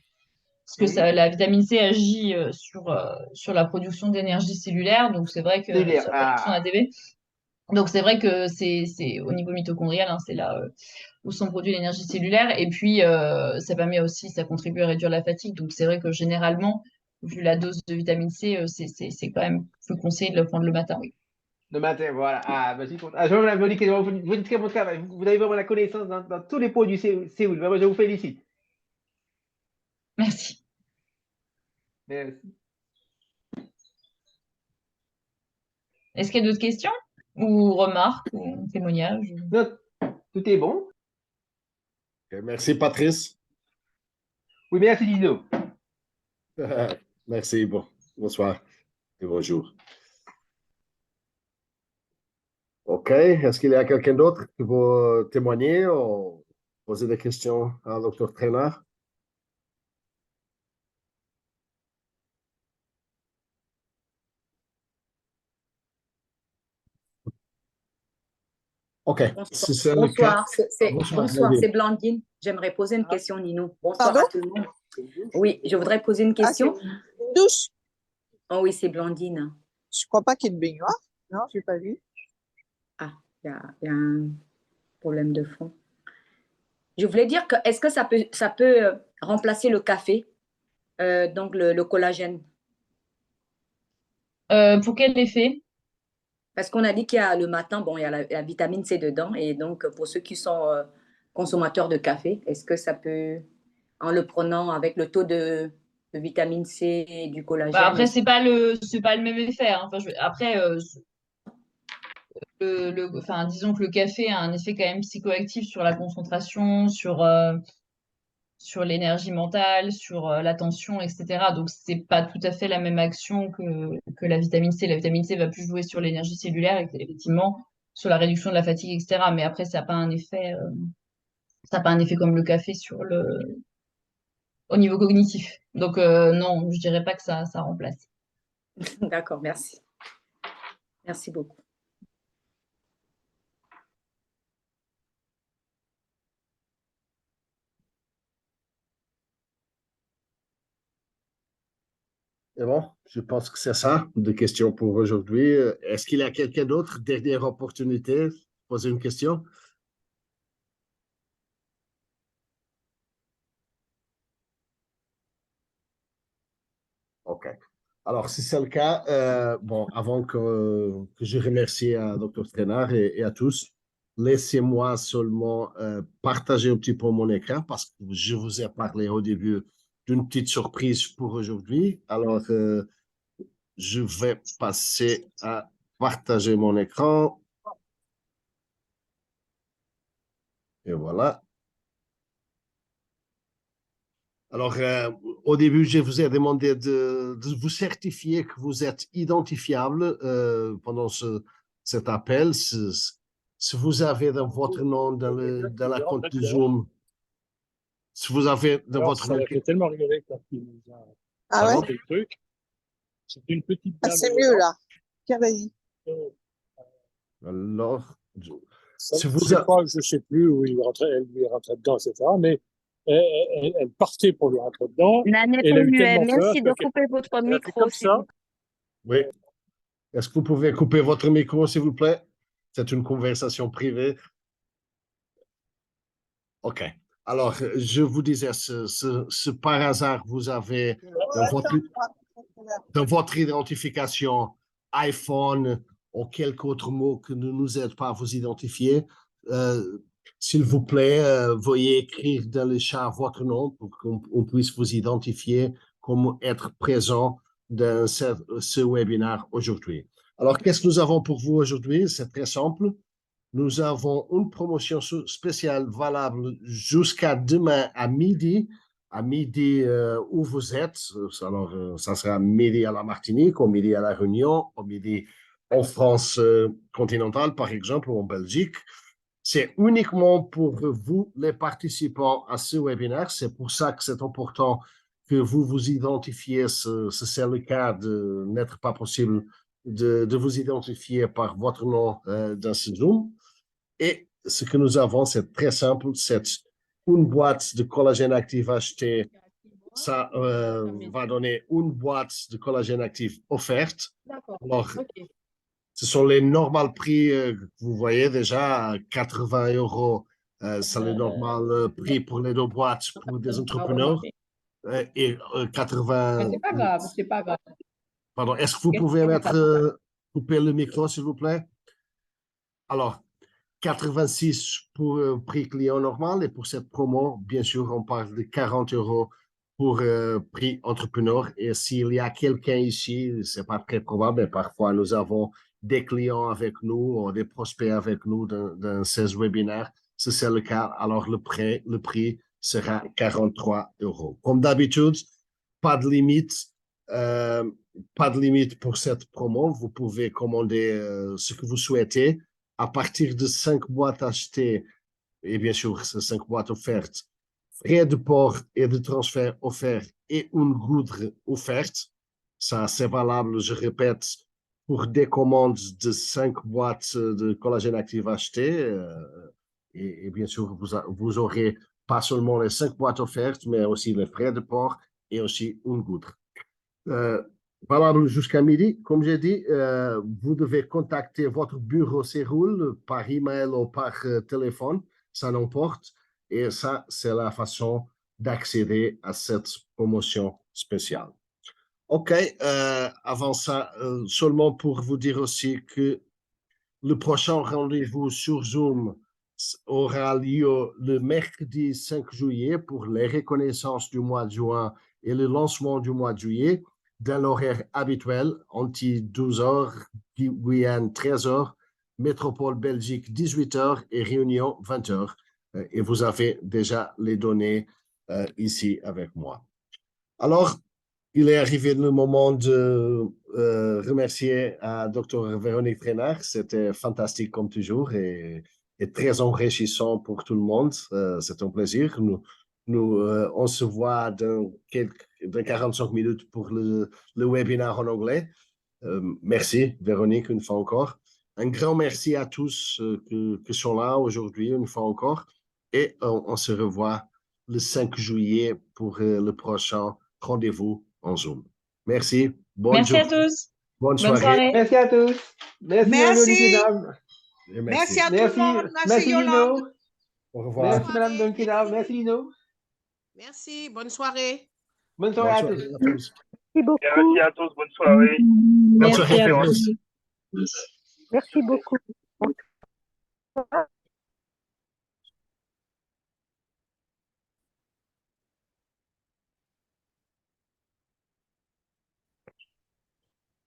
parce que Oui. la vitamine C agit sur la production d'énergie cellulaire, donc c'est vrai que Cellulaire. sur la production d'ATP. Donc c'est vrai que c'est au niveau mitochondrial, hein, c'est là où sont produits l'énergie cellulaire, et puis ça permet aussi, ça contribue à réduire la fatigue. Donc c'est vrai que généralement, vu la dose de vitamine C, c'est quand même plus conseillé de le prendre le matin, oui. Le matin, voilà. Ah, ben, je vous l'avais dit, vous dites très bon travail. Vous avez vraiment la connaissance dans tous les produits Séoul. Vraiment, je vous félicite. Merci. Merci. Est-ce qu'il y a d'autres questions ou remarques ou témoignages? Non, tout est bon. Ok, merci, Patrice. Oui, merci, Dino. Merci, bonsoir et bonjour. OK, est-ce qu'il y a quelqu'un d'autre qui veut témoigner ou poser des questions à Dr. Traynard? OK, si c'est le cas. Bonsoir, vas-y. c'est Blandine. J'aimerais poser une question, Nino. Bonsoir Pardon? à tout le monde. Oui, je voudrais poser une question. Ah, c'est une douche. Oh oui, c'est Blandine. Je crois pas qu'il y ait de baignoire. Non, je n'ai pas vu. Ah, il y a un problème de fond. Je voulais dire que est-ce que ça peut remplacer le café, donc le collagène? Pour quel effet? Parce qu'on a dit qu'il y a le matin, bon, il y a la vitamine C dedans. Et donc, pour ceux qui sont consommateurs de café, est-ce que ça peut, en le prenant avec le taux de vitamine C et du collagène, Après, c'est pas le même effet, hein. Enfin, après, enfin, disons que le café a un effet quand même psychoactif sur la concentration, sur l'énergie mentale, sur l'attention, etc. Donc, c'est pas tout à fait la même action que la vitamine C. La vitamine C va plus jouer sur l'énergie cellulaire, effectivement, sur la réduction de la fatigue, etc. Mais après, ça n'a pas un effet, comme le café au niveau cognitif. Donc, non, je dirais pas que ça remplace. D'accord, merci. Merci beaucoup. C'est bon, je pense que c'est ça, de questions pour aujourd'hui. Est-ce qu'il y a quelqu'un d'autre? Dernière opportunité, poser une question. OK. Alors, si c'est le cas, bon, avant que je remercie à Dr. Traynard et à tous, laissez-moi seulement partager un petit peu mon écran parce que je vous ai parlé au début d'une petite surprise pour aujourd'hui. Alors, je vais passer à partager mon écran. Et voilà. Alors, au début, je vous ai demandé de vous certifier que vous êtes identifiable pendant cet appel. Si vous avez dans votre nom, dans la compte du Zoom, si vous avez dans Alors, votre ça nom. m'a fait tellement rigoler quand il nous a Ah ouais? présenté le truc. C'est une petite Ah, dame c'est mieux là. Tiens, vas-y. Alors, Ça, si vous je avez. crois, je ne sais plus où elle lui rentrait dedans, etc. Mais elle partait pour lui rentrer dedans. Et elle a eu tellement peur Merci de qu'elle couper votre elle a fait micro, comme s'il ça. vous plaît. Oui. Est-ce que vous pouvez couper votre micro, s'il vous plaît? C'est une conversation privée. OK. Alors, je vous disais, par hasard, vous avez dans votre identification iPhone ou quelque autre mot qui ne nous aide pas à vous identifier, s'il vous plaît, veuillez écrire dans le chat votre nom pour qu'on puisse vous identifier comme être présent dans ce webinaire aujourd'hui. Alors, qu'est-ce que nous avons pour vous aujourd'hui? C'est très simple. Nous avons une promotion spéciale valable jusqu'à demain à midi où vous êtes. Alors, ça sera midi à la Martinique, au midi à la Réunion, au midi en France continentale, par exemple, ou en Belgique. C'est uniquement pour vous, les participants à ce webinaire. C'est pour ça que c'est important que vous vous identifiez. C'est le cas de n'être pas possible de vous identifier par votre nom dans ce Zoom. Et ce que nous avons, c'est très simple. C'est une boîte de collagène actif achetée. Ça va donner une boîte de collagène actif offerte. Alors, ce sont les normaux prix que vous voyez déjà, 80 €. C'est le normal prix pour les 2 boîtes pour des entrepreneurs. Et 80. C'est pas grave, c'est pas grave. Pardon, est-ce que vous pouvez couper le micro, s'il vous plaît? Alors, 86 pour prix client normal et pour cette promo, bien sûr, on parle de 40 € pour prix entrepreneur. Et s'il y a quelqu'un ici, ce n'est pas très probable, mais parfois nous avons des clients avec nous ou des prospects avec nous dans ces webinaires. Si c'est le cas, alors le prix sera 43 €. Comme d'habitude, pas de limite. Pas de limite pour cette promo. Vous pouvez commander ce que vous souhaitez. À partir de 5 boîtes achetées, et bien sûr, ces 5 boîtes offertes, frais de port et de transfert offerts et une goudre offerte. Ça, c'est valable, je répète, pour des commandes de 5 boîtes de collagène actif achetées. Et bien sûr, vous aurez pas seulement les 5 boîtes offertes, mais aussi les frais de port et aussi une goudre. Valable jusqu'à midi. Comme j'ai dit, vous devez contacter votre bureau Céroule par email ou par téléphone, ça n'importe. Et ça, c'est la façon d'accéder à cette promotion spéciale. OK, avant ça, seulement pour vous dire aussi que le prochain rendez-vous sur Zoom aura lieu le mercredi 5 juillet pour les reconnaissances du mois de juin et le lancement du mois de juillet dans l'horaire habituel, anti 12 h, Guyane 13 h, Métropole Belgique 18 h et Réunion 20 h. Et vous avez déjà les données ici avec moi. Alors, il est arrivé le moment de remercier à Dr. Véronique Traynard. C'était fantastique comme toujours et très enrichissant pour tout le monde. C'est un plaisir. On se voit dans 45 minutes pour le webinaire en anglais. Merci, Véronique, une fois encore. Un grand merci à tous qui sont là aujourd'hui, une fois encore. Et on se revoit le 5 juillet pour le prochain rendez-vous en Zoom. Merci. Merci à tous. Bonne soirée. Merci à tous. Merci. Merci à tout le monde. Merci Yolande. Au revoir. Merci Madame Donkina. Merci Lino. Merci. Bonne soirée. Bonne soirée à tous. Merci beaucoup. Merci à tous. Bonne soirée. Merci à tous. Merci beaucoup.